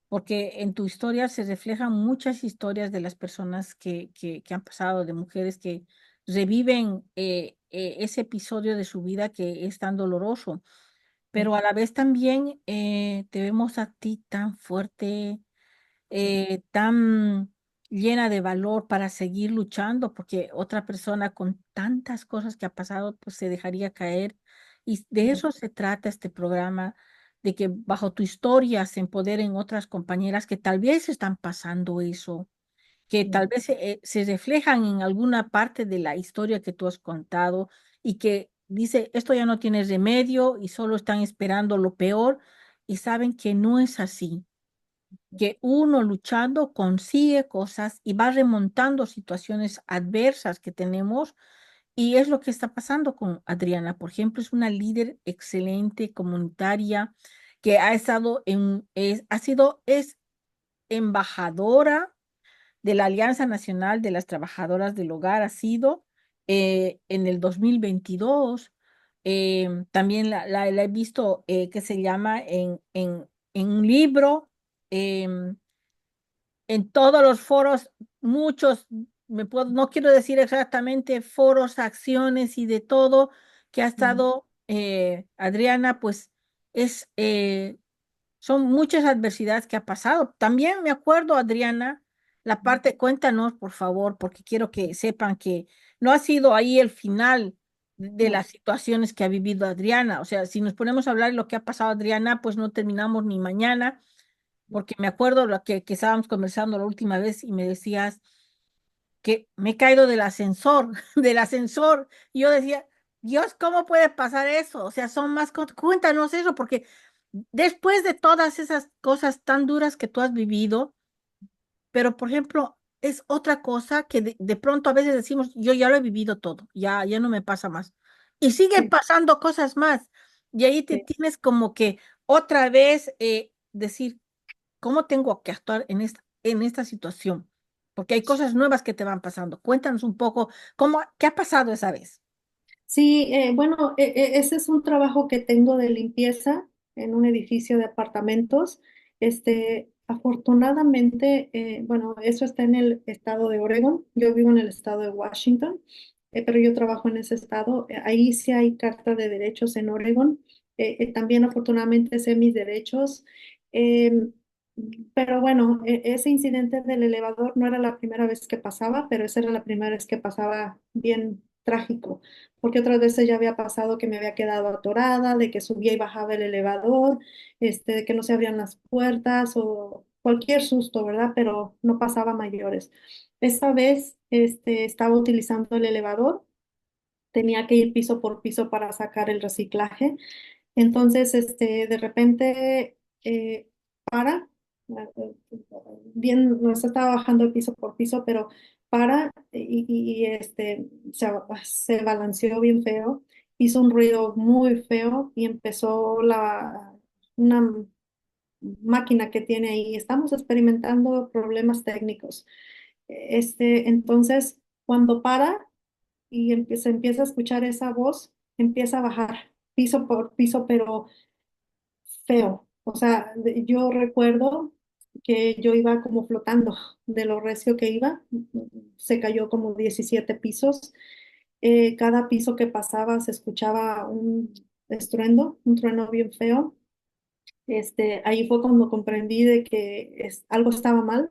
porque en tu historia se reflejan muchas historias de las personas que han pasado, de mujeres que reviven ese episodio de su vida que es tan doloroso, pero a la vez también te vemos a ti tan fuerte, tan llena de valor para seguir luchando, porque otra persona con tantas cosas que ha pasado, pues se dejaría caer. Y de eso se trata este programa, de que bajo tu historia se empoderen otras compañeras que tal vez están pasando eso, que tal vez se reflejan en alguna parte de la historia que tú has contado y que dice, esto ya no tiene remedio y solo están esperando lo peor y saben que no es así, que uno luchando consigue cosas y va remontando situaciones adversas que tenemos. Y es lo que está pasando con Adriana. Por ejemplo, es una líder excelente, comunitaria, que ha estado es embajadora de la Alianza Nacional de las Trabajadoras del Hogar, ha sido en el 2022. También la he visto que se llama en un libro. em, en todos los foros, muchos, no quiero decir exactamente foros, acciones y de todo, que ha estado Adriana, pues es, son muchas adversidades que ha pasado. También me acuerdo, Adriana, la parte, cuéntanos, por favor, porque quiero que sepan que no ha sido ahí el final de No, las situaciones que ha vivido Adriana. O sea, si nos ponemos a hablar de lo que ha pasado Adriana, pues no terminamos ni mañana, porque me acuerdo lo que estábamos conversando la última vez y me decías que me he caído del ascensor, del ascensor. Y yo decía, Dios, ¿cómo puede pasar eso? O sea, son más, cuéntanos eso, porque después de todas esas cosas tan duras que tú has vivido, pero por ejemplo, es otra cosa que de pronto a veces decimos, yo ya lo he vivido todo, ya no me pasa más. Y siguen sí, pasando cosas más. Y ahí te sí. tienes como que otra vez decir, ¿cómo tengo que actuar en esta situación? Porque hay cosas nuevas que te van pasando. Cuéntanos un poco qué ha pasado esa vez. Sí, bueno, ese es un trabajo que tengo de limpieza en un edificio de apartamentos. Afortunadamente, bueno, eso está en el estado de Oregon. Yo vivo en el estado de Washington, pero yo trabajo en ese estado. Ahí sí hay carta de derechos en Oregon. También afortunadamente sé mis derechos. Em, pero bueno, ese incidente del elevador no era la primera vez que pasaba, pero esa era la primera vez que pasaba bien trágico, porque otras veces ya había pasado que me había quedado atorada, de que subía y bajaba el elevador, de que no se abrían las puertas o cualquier susto, ¿verdad? Pero no pasaba a mayores. Esta vez, estaba utilizando el elevador, tenía que ir piso por piso para sacar el reciclaje. Entonces, de repente, para, bien, no se estaba bajando piso por piso, pero para se balanceó bien feo, hizo un ruido muy feo y empezó una máquina que tiene ahí. Estamos experimentando problemas técnicos. Entonces, cuando para y se empieza a escuchar esa voz, empieza a bajar piso por piso, pero feo. O sea, yo recuerdo que yo iba como flotando de lo recio que iba. Se cayó como 17 pisos. Cada piso que pasaba se escuchaba un estruendo, un trueno bien feo. Ahí fue cuando comprendí de que algo estaba mal.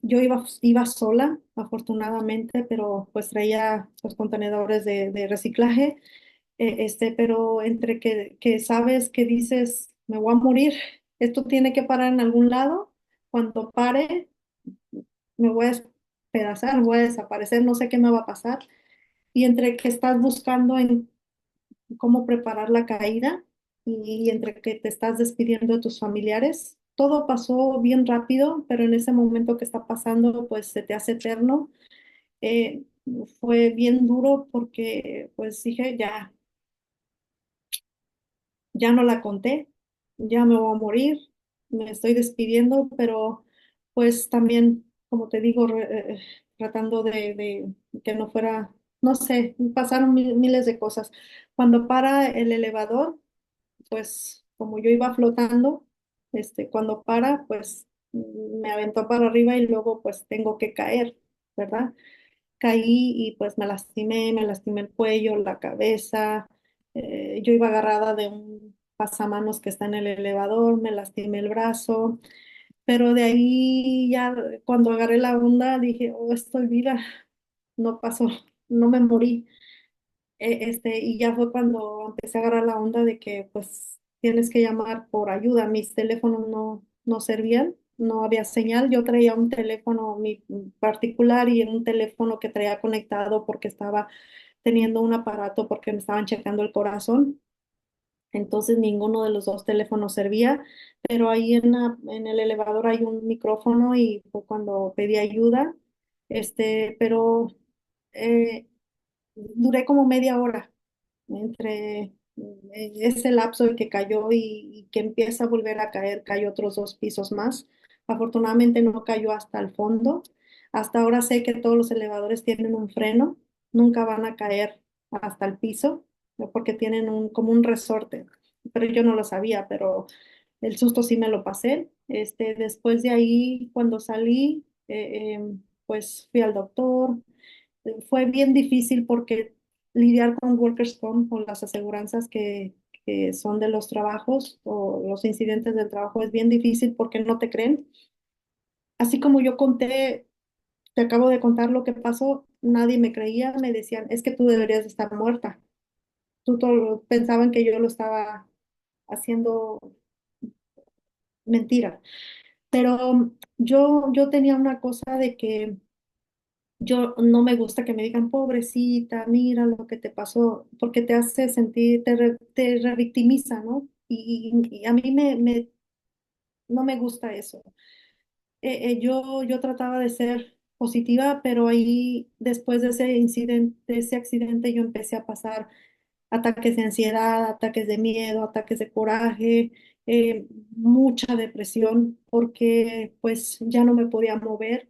Yo iba sola, afortunadamente, pero pues traía los contenedores de reciclaje. Pero entre que sabes que dices, me voy a morir, esto tiene que parar en algún lado, cuando pare, me voy a despedazar, me voy a desaparecer, no sé qué me va a pasar. Y entre que estás buscando en cómo preparar la caída y entre que te estás despidiendo de tus familiares, todo pasó bien rápido, pero en ese momento que está pasando, pues se te hace eterno. Eh, Fue bien duro porque pues dije, ya no la conté, ya me voy a morir, me estoy despidiendo, pero pues también, como te digo, tratando de que no fuera, no sé, pasaron miles de cosas. Cuando para el elevador, pues como yo iba flotando, cuando para, pues me aventó para arriba y luego pues tengo que caer, ¿verdad? Caí y pues me lastimé el cuello, la cabeza. Yo iba agarrada de un pasamanos que está en el elevador, me lastimé el brazo, pero de ahí ya cuando agarré la onda dije, oh, estoy viva, no pasó, no me morí. Y ya fue cuando empecé a agarrar la onda de que pues tienes que llamar por ayuda. Mis teléfonos no servían, no había señal. Yo traía un teléfono mi particular y un teléfono que traía conectado porque estaba teniendo un aparato porque me estaban checando el corazón. Entonces ninguno de los dos teléfonos servía, pero ahí en el elevador hay un micrófono y fue cuando pedí ayuda. Pero eh, duré como media hora entre ese lapso de que cayó y que empieza a volver a caer, cayó otros 2 pisos más. Afortunadamente no cayó hasta el fondo. Hasta ahora sé que todos los elevadores tienen un freno, nunca van a caer hasta el piso, ¿no? Porque tienen como un resorte, pero yo no lo sabía, pero el susto sí me lo pasé. Después de ahí, cuando salí, pues fui al doctor. Fue bien difícil porque lidiar con workers' comp o las aseguranzas que son de los trabajos o los incidentes del trabajo es bien difícil porque no te creen. Así como yo conté, te acabo de contar lo que pasó, nadie me creía, me decían, es que tú deberías de estar muerta. Pensaban que yo lo estaba haciendo mentira. Pero yo tenía una cosa de que yo no me gusta que me digan, pobrecita, mira lo que te pasó, porque te hace sentir, te revictimiza, ¿no? Y a mí no me gusta eso. Yo trataba de ser positiva, pero ahí después de ese incidente, de ese accidente, yo empecé a pasar ataques de ansiedad, ataques de miedo, ataques de coraje, mucha depresión, porque pues ya no me podía mover.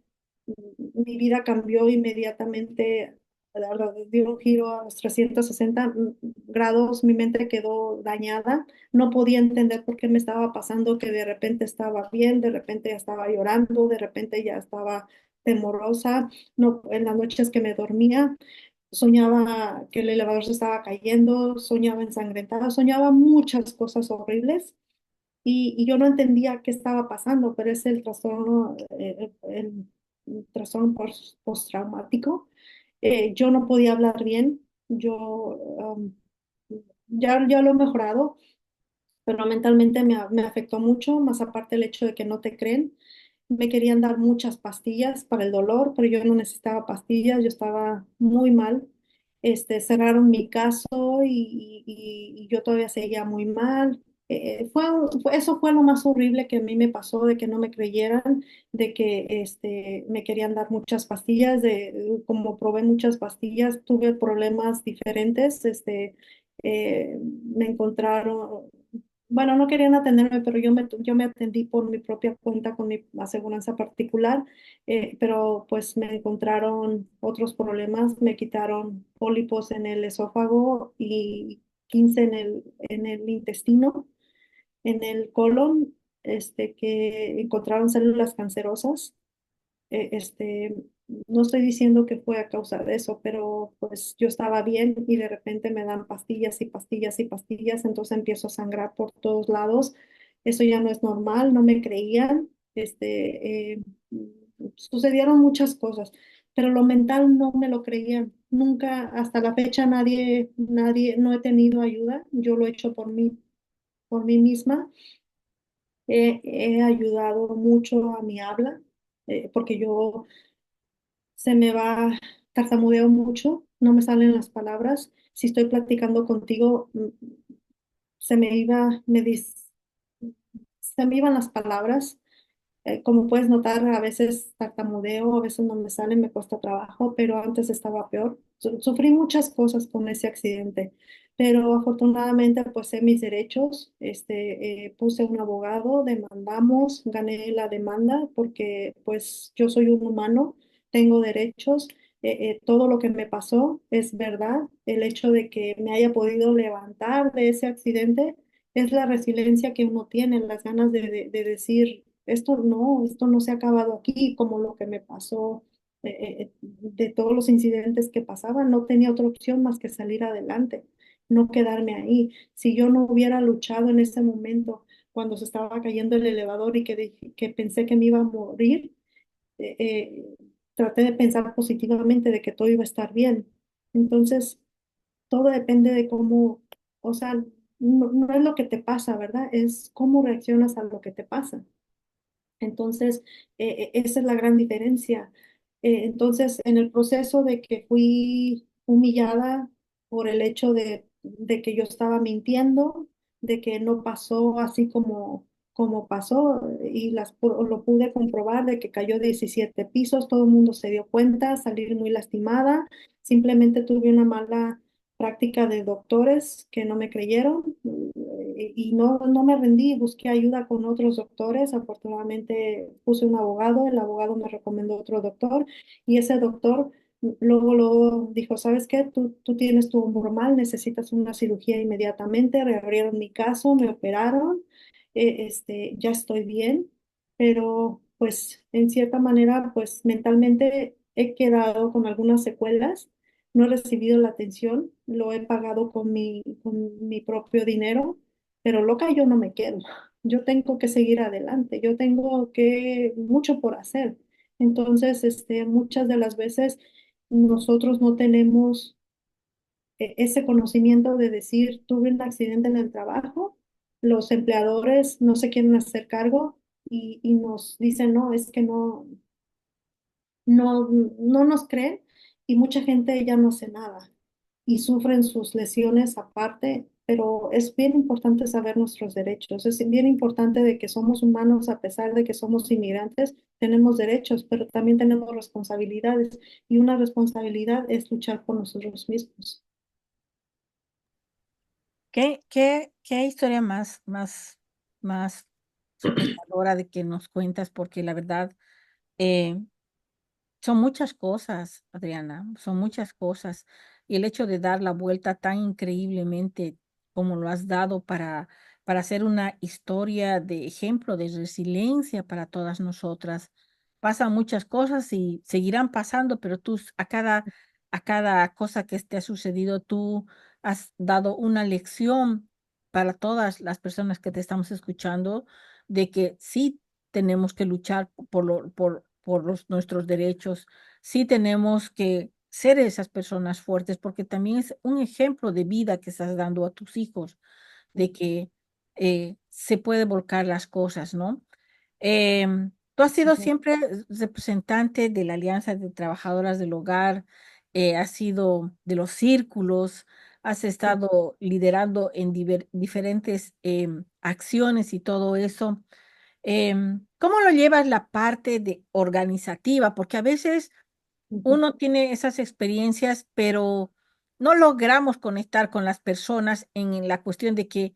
Mi vida cambió inmediatamente, dio un giro a los 360 grados, mi mente quedó dañada, no podía entender por qué me estaba pasando, que de repente estaba bien, de repente ya estaba llorando, de repente ya estaba temorosa, no, en las noches que me dormía soñaba que el elevador se estaba cayendo, soñaba ensangrentada, soñaba muchas cosas horribles y yo no entendía qué estaba pasando, pero es el trastorno, el trastorno postraumático. Yo no podía hablar bien, ya lo he mejorado, pero mentalmente me afectó mucho, más aparte el hecho de que no te creen. Me querían dar muchas pastillas para el dolor, pero yo no necesitaba pastillas, yo estaba muy mal. Cerraron mi caso y yo todavía seguía muy mal. Eso fue lo más horrible que a mí me pasó, de que no me creyeran, de que me querían dar muchas pastillas, como probé muchas pastillas, tuve problemas diferentes, me encontraron, bueno, no querían atenderme, pero yo me atendí por mi propia cuenta con mi aseguranza particular, pero pues me encontraron otros problemas, me quitaron pólipos en el esófago y 15 en el intestino, en el colon, que encontraron células cancerosas. eh, este, no estoy diciendo que fue a causa de eso, pero pues yo estaba bien y de repente me dan pastillas y pastillas y pastillas, entonces empiezo a sangrar por todos lados. Eso ya no es normal, no me creían. Sucedieron muchas cosas, pero lo mental no me lo creían. Nunca, hasta la fecha, no he tenido ayuda. Yo lo he hecho por mí misma. He ayudado mucho a mi habla, porque yo se me va, tartamudeo mucho, no me salen las palabras. Si estoy platicando contigo, se me iba, se me iban las palabras. Como puedes notar, a veces tartamudeo, a veces no me sale, me cuesta trabajo, pero antes estaba peor. Sufrí muchas cosas con ese accidente, pero afortunadamente pues sé mis derechos. Puse un abogado, demandamos, gané la demanda porque pues yo soy un humano, tengo derechos. Todo lo que me pasó es verdad. El hecho de que me haya podido levantar de ese accidente es la resiliencia que uno tiene, las ganas de decir, esto no se ha acabado aquí, como lo que me pasó, de todos los incidentes que pasaban, no tenía otra opción más que salir adelante, no quedarme ahí. Si yo no hubiera luchado en ese momento, cuando se estaba cayendo el elevador y que pensé que me iba a morir, eh, eh, traté de pensar positivamente de que todo iba a estar bien. Entonces, todo depende de cómo, o sea, no es lo que te pasa, ¿verdad? Es cómo reaccionas a lo que te pasa. Entonces, esa es la gran diferencia. Entonces, en el proceso de que fui humillada por el hecho de que yo estaba mintiendo, de que no pasó así como pasó, y lo pude comprobar, de que cayó 17 pisos, todo el mundo se dio cuenta, salir muy lastimada, simplemente tuve una mala práctica de doctores que no me creyeron, y no me rendí, busqué ayuda con otros doctores. Afortunadamente puse un abogado, el abogado me recomendó otro doctor y ese doctor luego dijo, ¿sabes qué? Tú tienes tu humor mal, necesitas una cirugía inmediatamente. Reabrieron mi caso, me operaron, ya estoy bien, pero pues en cierta manera pues mentalmente he quedado con algunas secuelas, no he recibido la atención, lo he pagado con mi propio dinero, pero loca yo no me quedo. Yo tengo que seguir adelante, yo tengo que mucho por hacer. Entonces, muchas de las veces nosotros no tenemos ese conocimiento de decir, tuve un accidente en el trabajo, los empleadores no se quieren hacer cargo y nos dicen, no, es que no nos creen y mucha gente ya no hace nada y sufren sus lesiones aparte, pero es bien importante saber nuestros derechos, es bien importante de que somos humanos a pesar de que somos inmigrantes, tenemos derechos, pero también tenemos responsabilidades y una responsabilidad es luchar por nosotros mismos. ¿Qué historia más superadora de que nos cuentas? Porque la verdad, eh, son muchas cosas, Adriana, son muchas cosas. Y el hecho de dar la vuelta tan increíblemente como lo has dado para hacer una historia de ejemplo de resiliencia para todas nosotras. Pasan muchas cosas y seguirán pasando, pero a cada cosa que te ha sucedido, tú has dado una lección para todas las personas que te estamos escuchando de que sí tenemos que luchar por nuestros derechos. Sí tenemos que ser esas personas fuertes porque también es un ejemplo de vida que estás dando a tus hijos, de que se puede volcar las cosas, ¿no? Tú has sido Ujú. siempre representante de la Alianza de Trabajadoras del Hogar, has sido de los círculos, has estado liderando en diferentes acciones y todo eso. ¿Cómo lo llevas la parte de organizativa? Porque a veces Ujú. uno tiene esas experiencias, pero no logramos conectar con las personas en la cuestión de que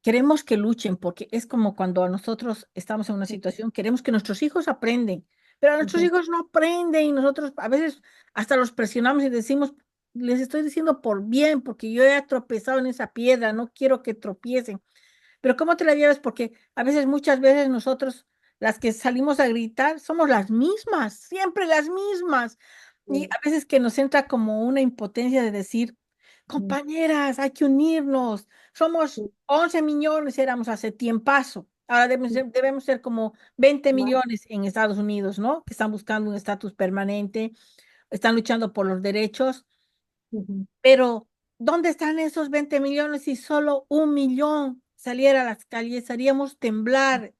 queremos que luchen, porque es como cuando a nosotros estamos en una situación, queremos que nuestros hijos aprenden, pero nuestros Ujú. hijos no aprenden y nosotros a veces hasta los presionamos y decimos, les estoy diciendo por bien, porque yo he tropezado en esa piedra, no quiero que tropiecen. Pero ¿cómo te la llevas? Porque a veces, muchas veces nosotros, las que salimos a gritar, somos las mismas, siempre las mismas. Y Sí. a veces que nos entra como una impotencia de decir, Ujú. compañeras, hay que unirnos. Somos Sí. 11 millones, éramos hace tiempazo. Ahora debemos ser como 20 Más. millones en Estados Unidos, ¿no? Que están buscando un estatus permanente, están luchando por los derechos. Ujú. Pero, ¿dónde están esos 20 millones si solo 1 millón saliera a las calles? Haríamos temblar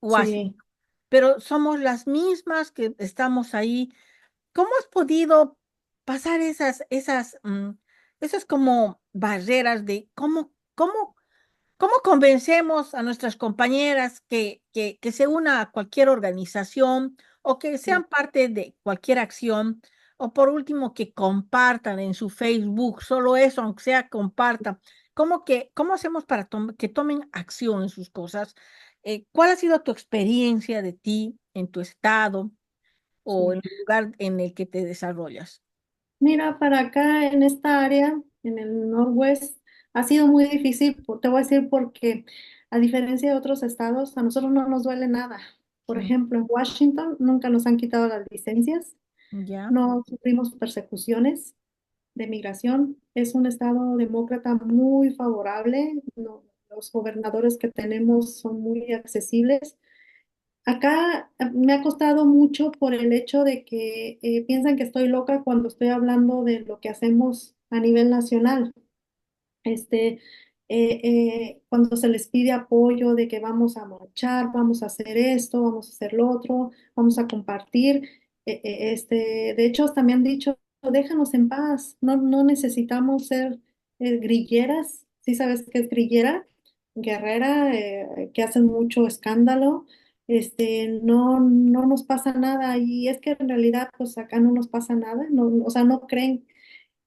Washington. Sí. Pero somos las mismas que estamos ahí. ¿Cómo has podido pasar esas como barreras de cómo convencemos a nuestras compañeras que se una a cualquier organización o que sean parte de cualquier acción? O por último, que compartan en su Facebook, solo eso, aunque sea compartan. ¿Cómo hacemos para que tomen acción en sus cosas? ¿Cuál ha sido tu experiencia de ti en tu estado o Sí. en el lugar en el que te desarrollas? Mira, para acá en esta área, en el Northwest, ha sido muy difícil, te voy a decir porque a diferencia de otros estados, a nosotros no nos duele nada. Por Mm. ejemplo, en Washington nunca nos han quitado las licencias, Ya, no sufrimos persecuciones de migración. Es un estado demócrata muy favorable, los gobernadores que tenemos son muy accesibles. Acá me ha costado mucho por el hecho de que piensan que estoy loca cuando estoy hablando de lo que hacemos a nivel nacional. Este, Cuando se les pide apoyo de que vamos a marchar, vamos a hacer esto, vamos a hacer lo otro, vamos a compartir. De hecho, hasta me han dicho, déjanos en paz, no necesitamos ser grilleras. ¿Sí sabes qué es grillera? Guerrera, que hacen mucho escándalo. No nos pasa nada y es que en realidad pues acá no nos pasa nada, no, o sea, no creen,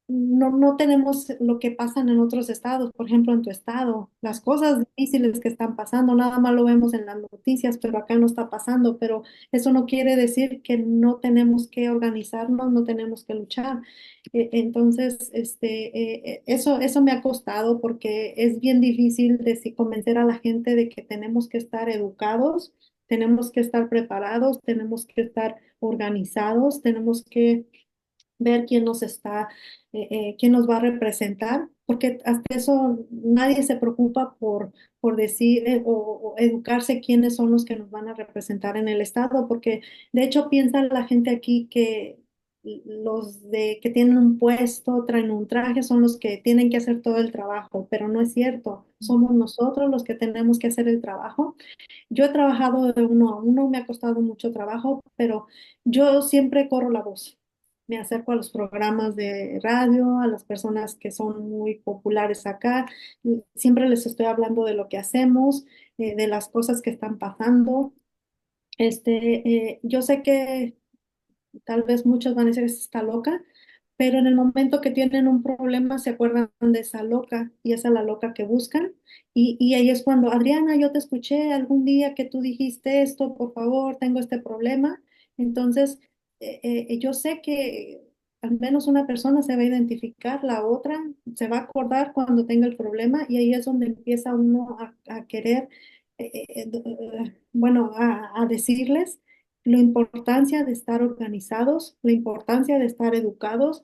no tenemos lo que pasan en otros estados, por ejemplo, en tu estado, las cosas difíciles que están pasando, nada más lo vemos en las noticias, pero acá no está pasando, pero eso no quiere decir que no tenemos que organizarnos, no tenemos que luchar. Entonces, eso me ha costado porque es bien difícil convencer a la gente de que tenemos que estar educados, tenemos que estar preparados, tenemos que estar organizados, tenemos que ver quién nos está, quién nos va a representar, porque hasta eso nadie se preocupa por decir o educarse quiénes son los que nos van a representar en el estado, porque de hecho piensa la gente aquí que los de que tienen un puesto, traen un traje, son los que tienen que hacer todo el trabajo, pero no es cierto, somos nosotros los que tenemos que hacer el trabajo. Yo he trabajado de uno a uno, me ha costado mucho trabajo, pero yo siempre corro la voz. Me acerco a los programas de radio, a las personas que son muy populares acá. Siempre les estoy hablando de lo que hacemos, de las cosas que están pasando. Yo sé que tal vez muchos van a decir, "Esta está loca", pero en el momento que tienen un problema se acuerdan de esa loca y esa es la loca que buscan. Y ahí es cuando, Adriana, yo te escuché algún día que tú dijiste esto, por favor, tengo este problema. Entonces, yo sé que al menos una persona se va a identificar, la otra se va a acordar cuando tenga el problema y ahí es donde empieza uno a querer, bueno, a decirles la importancia de estar organizados, la importancia de estar educados,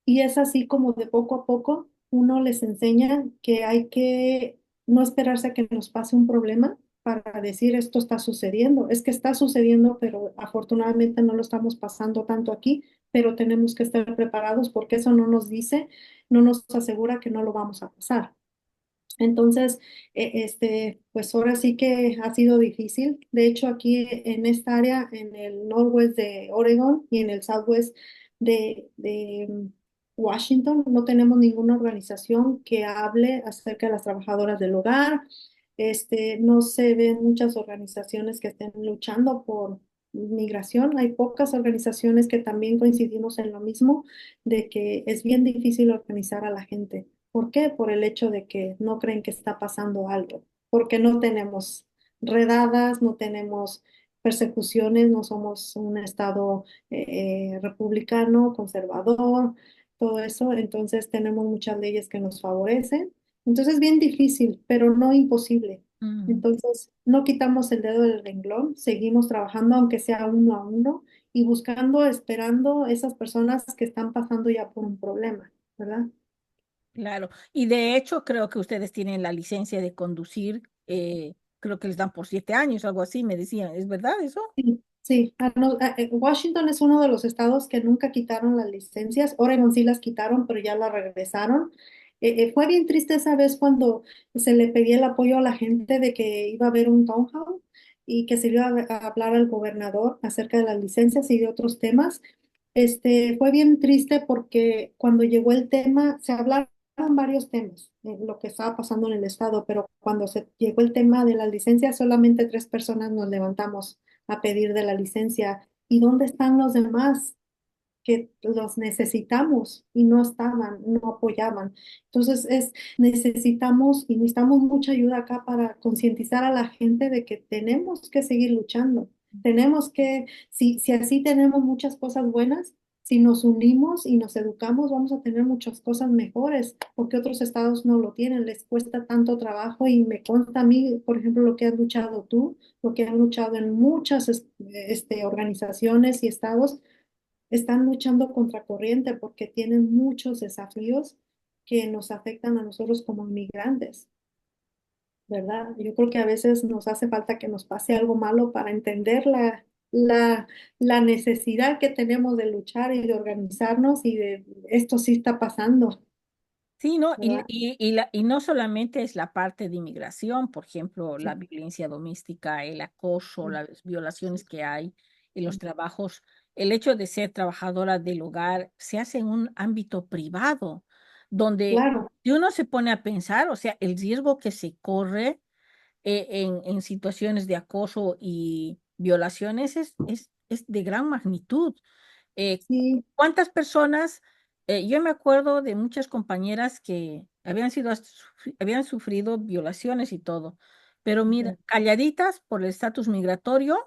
y es así como de poco a poco uno les enseña que hay que no esperarse a que nos pase un problema para decir esto está sucediendo. Es que está sucediendo, pero afortunadamente no lo estamos pasando tanto aquí, pero tenemos que estar preparados porque eso no nos dice, no nos asegura que no lo vamos a pasar. Entonces, pues ahora sí que ha sido difícil. De hecho, aquí en esta área, en el northwest de Oregon y en el southwest de Washington, no tenemos ninguna organización que hable acerca de las trabajadoras del hogar. No se ven muchas organizaciones que estén luchando por migración. Hay pocas organizaciones que también coincidimos en lo mismo, de que es bien difícil organizar a la gente. ¿Por qué? Por el hecho de que no creen que está pasando algo, porque no tenemos redadas, no tenemos persecuciones, no somos un estado republicano, conservador, todo eso, entonces tenemos muchas leyes que nos favorecen. Entonces es bien difícil, pero no imposible. Mm. Entonces no quitamos el dedo del renglón, seguimos trabajando aunque sea uno a uno y buscando, esperando esas personas que están pasando ya por un problema, ¿verdad? Claro, y de hecho creo que ustedes tienen la licencia de conducir, creo que les dan por 7 años, algo así, me decían, ¿es verdad eso? Sí, sí. Washington es uno de los estados que nunca quitaron las licencias. Oregon sí las quitaron, pero ya las regresaron. Fue bien triste esa vez cuando se le pedía el apoyo a la gente de que iba a haber un town hall y que se iba a hablar al gobernador acerca de las licencias y de otros temas. Fue bien triste porque cuando llegó el tema, se hablaron varios temas, lo que estaba pasando en el estado, pero cuando se llegó el tema de las licencias, solamente 3 personas nos levantamos a pedir de la licencia. ¿Y dónde están los demás que los necesitamos y no estaban, no apoyaban? Entonces necesitamos y necesitamos mucha ayuda acá para concientizar a la gente de que tenemos que seguir luchando. Tenemos que, si así tenemos muchas cosas buenas, si nos unimos y nos educamos, vamos a tener muchas cosas mejores, porque otros estados no lo tienen, les cuesta tanto trabajo y me consta a mí, por ejemplo, lo que has luchado tú, lo que han luchado en muchas organizaciones y estados, están luchando contra corriente porque tienen muchos desafíos que nos afectan a nosotros como inmigrantes, ¿verdad? Yo creo que a veces nos hace falta que nos pase algo malo para entender la necesidad que tenemos de luchar y de organizarnos y de esto sí está pasando, Sí, ¿no? ¿verdad? Y no solamente es la parte de inmigración, por ejemplo, la Sí, violencia doméstica, el acoso, sí, las violaciones que hay en los sí. trabajos, el hecho de ser trabajadora del hogar se hace en un ámbito privado, donde Claro, si uno se pone a pensar, o sea, el riesgo que se corre en situaciones de acoso y violaciones es de gran magnitud. sí, ¿Cuántas personas? Yo me acuerdo de muchas compañeras que habían sufrido violaciones y todo, pero mira, ujú, calladitas por el estatus migratorio,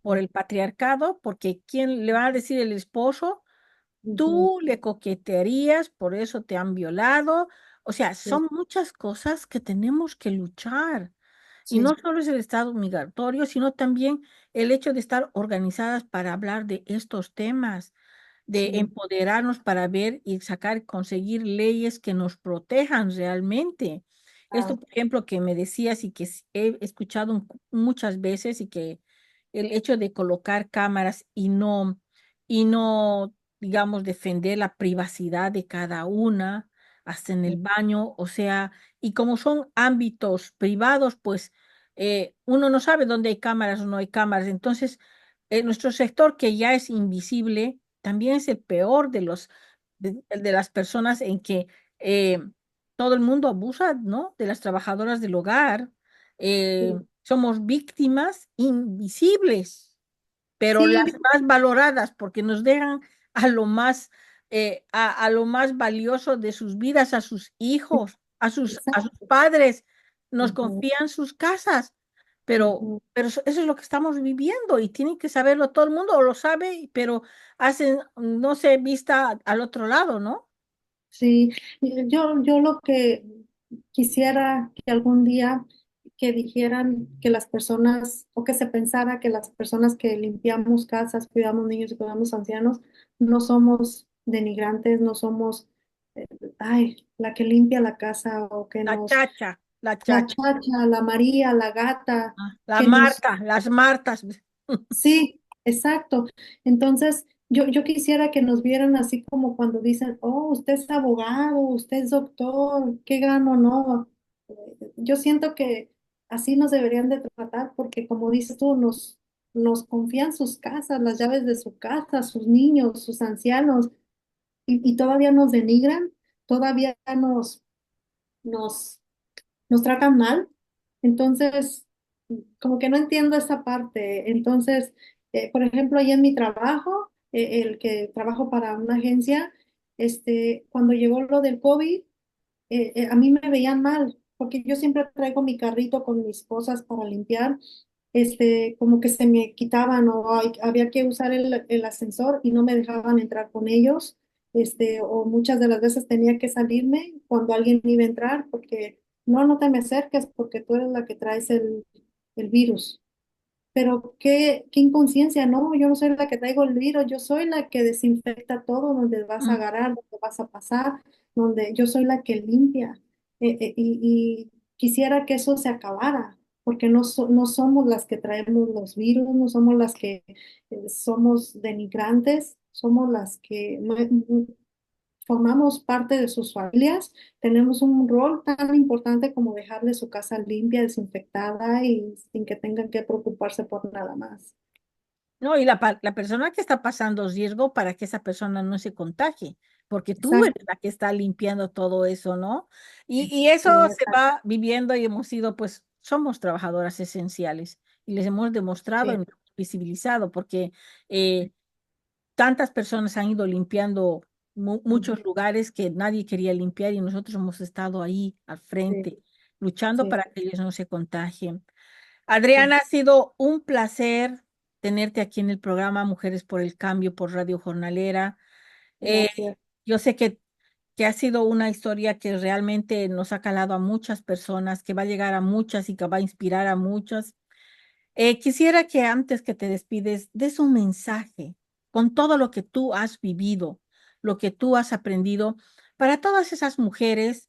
por ujú, el patriarcado, porque ¿quién le va a decir el esposo? ujú, Tú le coquetearías, por eso te han violado. O sea, sí, son muchas cosas que tenemos que luchar. Y sí, no solo es el estado migratorio, sino también el hecho de estar organizadas para hablar de estos temas de sí, empoderarnos para ver y sacar, conseguir leyes que nos protejan realmente. Esto, ah, por ejemplo, que me decías y que he escuchado muchas veces y que el hecho de colocar cámaras y no, digamos, defender la privacidad de cada una, hasta en el baño, o sea, y como son ámbitos privados, pues uno no sabe dónde hay cámaras o no hay cámaras. Entonces, nuestro sector que ya es invisible, también es el peor de de las personas en que eh, todo el mundo abusa, ¿no? De las trabajadoras del hogar. sí, Somos víctimas invisibles, pero las sí, más valoradas porque nos dejan a lo más, a lo más valioso de sus vidas, a sus hijos, a sus exacto. padres, nos Ujú, confían sus casas, ujú. pero eso es lo que estamos viviendo y tiene que saberlo todo el mundo, o lo sabe, pero hacen, no sé, vista al otro lado, ¿no? Sí, yo lo que quisiera que algún día que dijeran que las personas, o que se pensara que las personas que limpiamos casas, cuidamos niños y cuidamos ancianos, no somos denigrantes, no somos, eh, ay, la que limpia la casa o que La nos, chacha, la la chacha, chacha, la María, la gata, la que nos Marta, las Martas. sí, exacto. Entonces, yo quisiera que nos vieran así como cuando dicen, oh, usted es abogado, usted es doctor, qué gran honor. Yo siento que así nos deberían de tratar porque como dices tú, nos confían sus casas, las llaves de su casa, sus niños, sus ancianos, y todavía nos denigran, todavía nos, nos tratan mal. Entonces, como que no entiendo esa parte. Entonces, por ejemplo, ahí en mi trabajo, el que trabajo para una agencia, cuando llegó lo del COVID, a mí me veían mal, porque yo siempre traigo mi carrito con mis cosas para limpiar, como que se me quitaban o había que usar el ascensor y no me dejaban entrar con ellos, o muchas de las veces tenía que salirme cuando alguien iba a entrar porque no te me acerques porque tú eres la que traes el virus. Pero qué inconsciencia, ¿no? Yo no soy la que traigo el virus, yo soy la que desinfecta todo, donde vas a agarrar, donde vas a pasar, donde yo soy la que limpia. Y quisiera que eso se acabara, porque no somos las que traemos los virus, no somos las que somos denigrantes, somos las que formamos parte de sus familias, tenemos un rol tan importante como dejarle su casa limpia, desinfectada y sin que tengan que preocuparse por nada más. No, y la persona que está pasando riesgo para que esa persona no se contagie, porque tú eres Exacto. la que está limpiando todo eso, ¿no? Y eso se Exacto. va viviendo y hemos sido, pues, somos trabajadoras esenciales y les hemos demostrado y Sí. nos hemos visibilizado, porque eh, tantas personas han ido limpiando Ujú. muchos lugares que nadie quería limpiar y nosotros hemos estado ahí al Sí, frente, luchando sí, para que ellos no se contagien. sí. Adriana, ha sido un placer tenerte aquí en el programa Mujeres por el Cambio por Radio Jornalera. Eh, Gracias. yo sé que ha sido una historia que realmente nos ha calado a muchas personas, que va a llegar a muchas y que va a inspirar a muchas. Quisiera que antes que te despides, des un mensaje con todo lo que tú has vivido, lo que tú has aprendido, para todas esas mujeres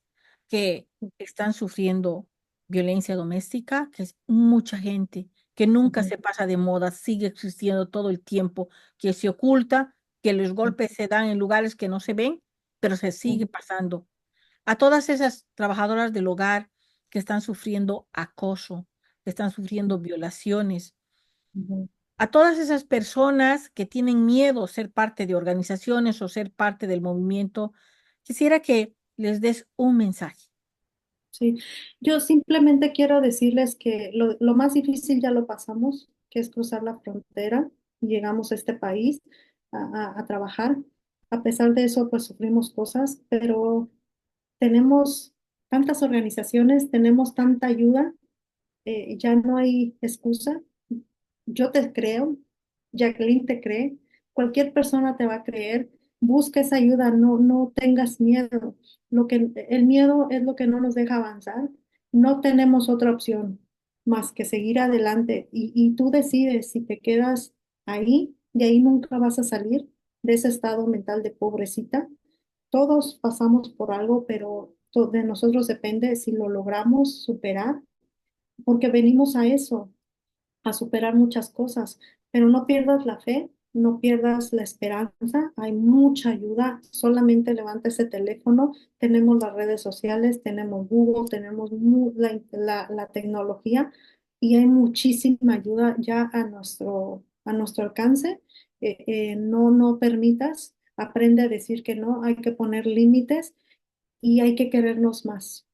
que están sufriendo violencia doméstica, que es mucha gente, que nunca Ujú, se pasa de moda, sigue existiendo todo el tiempo, que se oculta, que los golpes se dan en lugares que no se ven, pero se sigue ujú, pasando. A todas esas trabajadoras del hogar que están sufriendo acoso, que están sufriendo violaciones, ujú, a todas esas personas que tienen miedo a ser parte de organizaciones o ser parte del movimiento, quisiera que les des un mensaje. sí, yo simplemente quiero decirles que lo más difícil ya lo pasamos, que es cruzar la frontera y llegamos a este país a trabajar. A pesar de eso, pues sufrimos cosas, pero tenemos tantas organizaciones, tenemos tanta ayuda, ya no hay excusa. Yo te creo, Jacqueline te cree, cualquier persona te va a creer. Busca esa ayuda, no tengas miedo. El miedo es lo que no nos deja avanzar. No tenemos otra opción más que seguir adelante y tú decides si te quedas ahí, de ahí nunca vas a salir, de ese estado mental de pobrecita. Todos pasamos por algo, pero de nosotros depende si lo logramos superar, porque venimos a eso, a superar muchas cosas, pero no pierdas la fe, no pierdas la esperanza, hay mucha ayuda, solamente levanta ese teléfono, tenemos las redes sociales, tenemos Google, tenemos la tecnología y hay muchísima ayuda ya a nuestro alcance. No permitas, aprende a decir que no, hay que poner límites y hay que querernos más,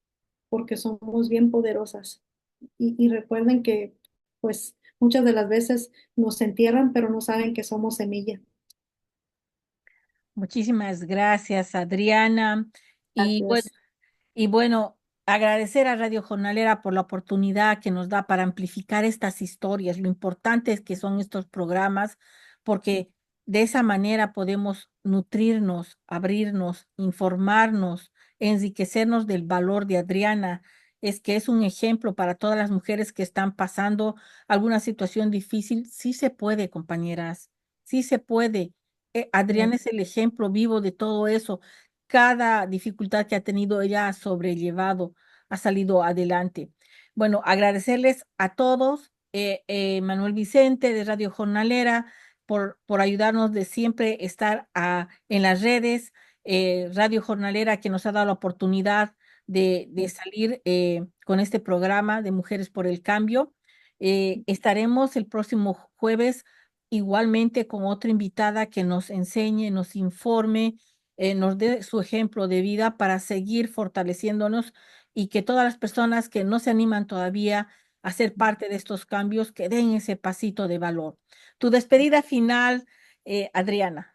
porque somos bien poderosas. Y recuerden que, pues, muchas de las veces nos entierran, pero no saben que somos semilla. Muchísimas gracias, Adriana. Y bueno, Gracias. y bueno, agradecer a Radio Jornalera por la oportunidad que nos da para amplificar estas historias. Lo importante es que son estos programas, porque de esa manera podemos nutrirnos, abrirnos, informarnos, enriquecernos del valor de Adriana. Es que es un ejemplo para todas las mujeres que están pasando alguna situación difícil. Sí se puede, compañeras, sí se puede. Adriana es el ejemplo vivo de todo eso. Cada dificultad que ha tenido ella ha sobrellevado, ha salido adelante. Bueno, agradecerles a todos, Manuel Vicente de Radio Jornalera, por ayudarnos de siempre estar en las redes, Radio Jornalera que nos ha dado la oportunidad de salir con este programa de Mujeres por el Cambio. Estaremos el próximo jueves igualmente con otra invitada que nos enseñe, nos informe, nos dé su ejemplo de vida para seguir fortaleciéndonos y que todas las personas que no se animan todavía a ser parte de estos cambios, que den ese pasito de valor. Tu despedida final, Adriana.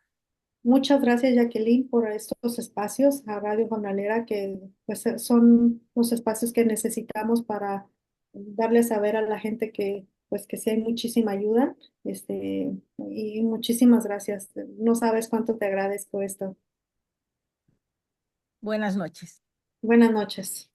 Muchas gracias, Jacqueline, por estos espacios a Radio Jornalera, que pues son los espacios que necesitamos para darle a saber a la gente que pues que sí hay muchísima ayuda, y muchísimas gracias. No sabes cuánto te agradezco esto. Buenas noches. Buenas noches.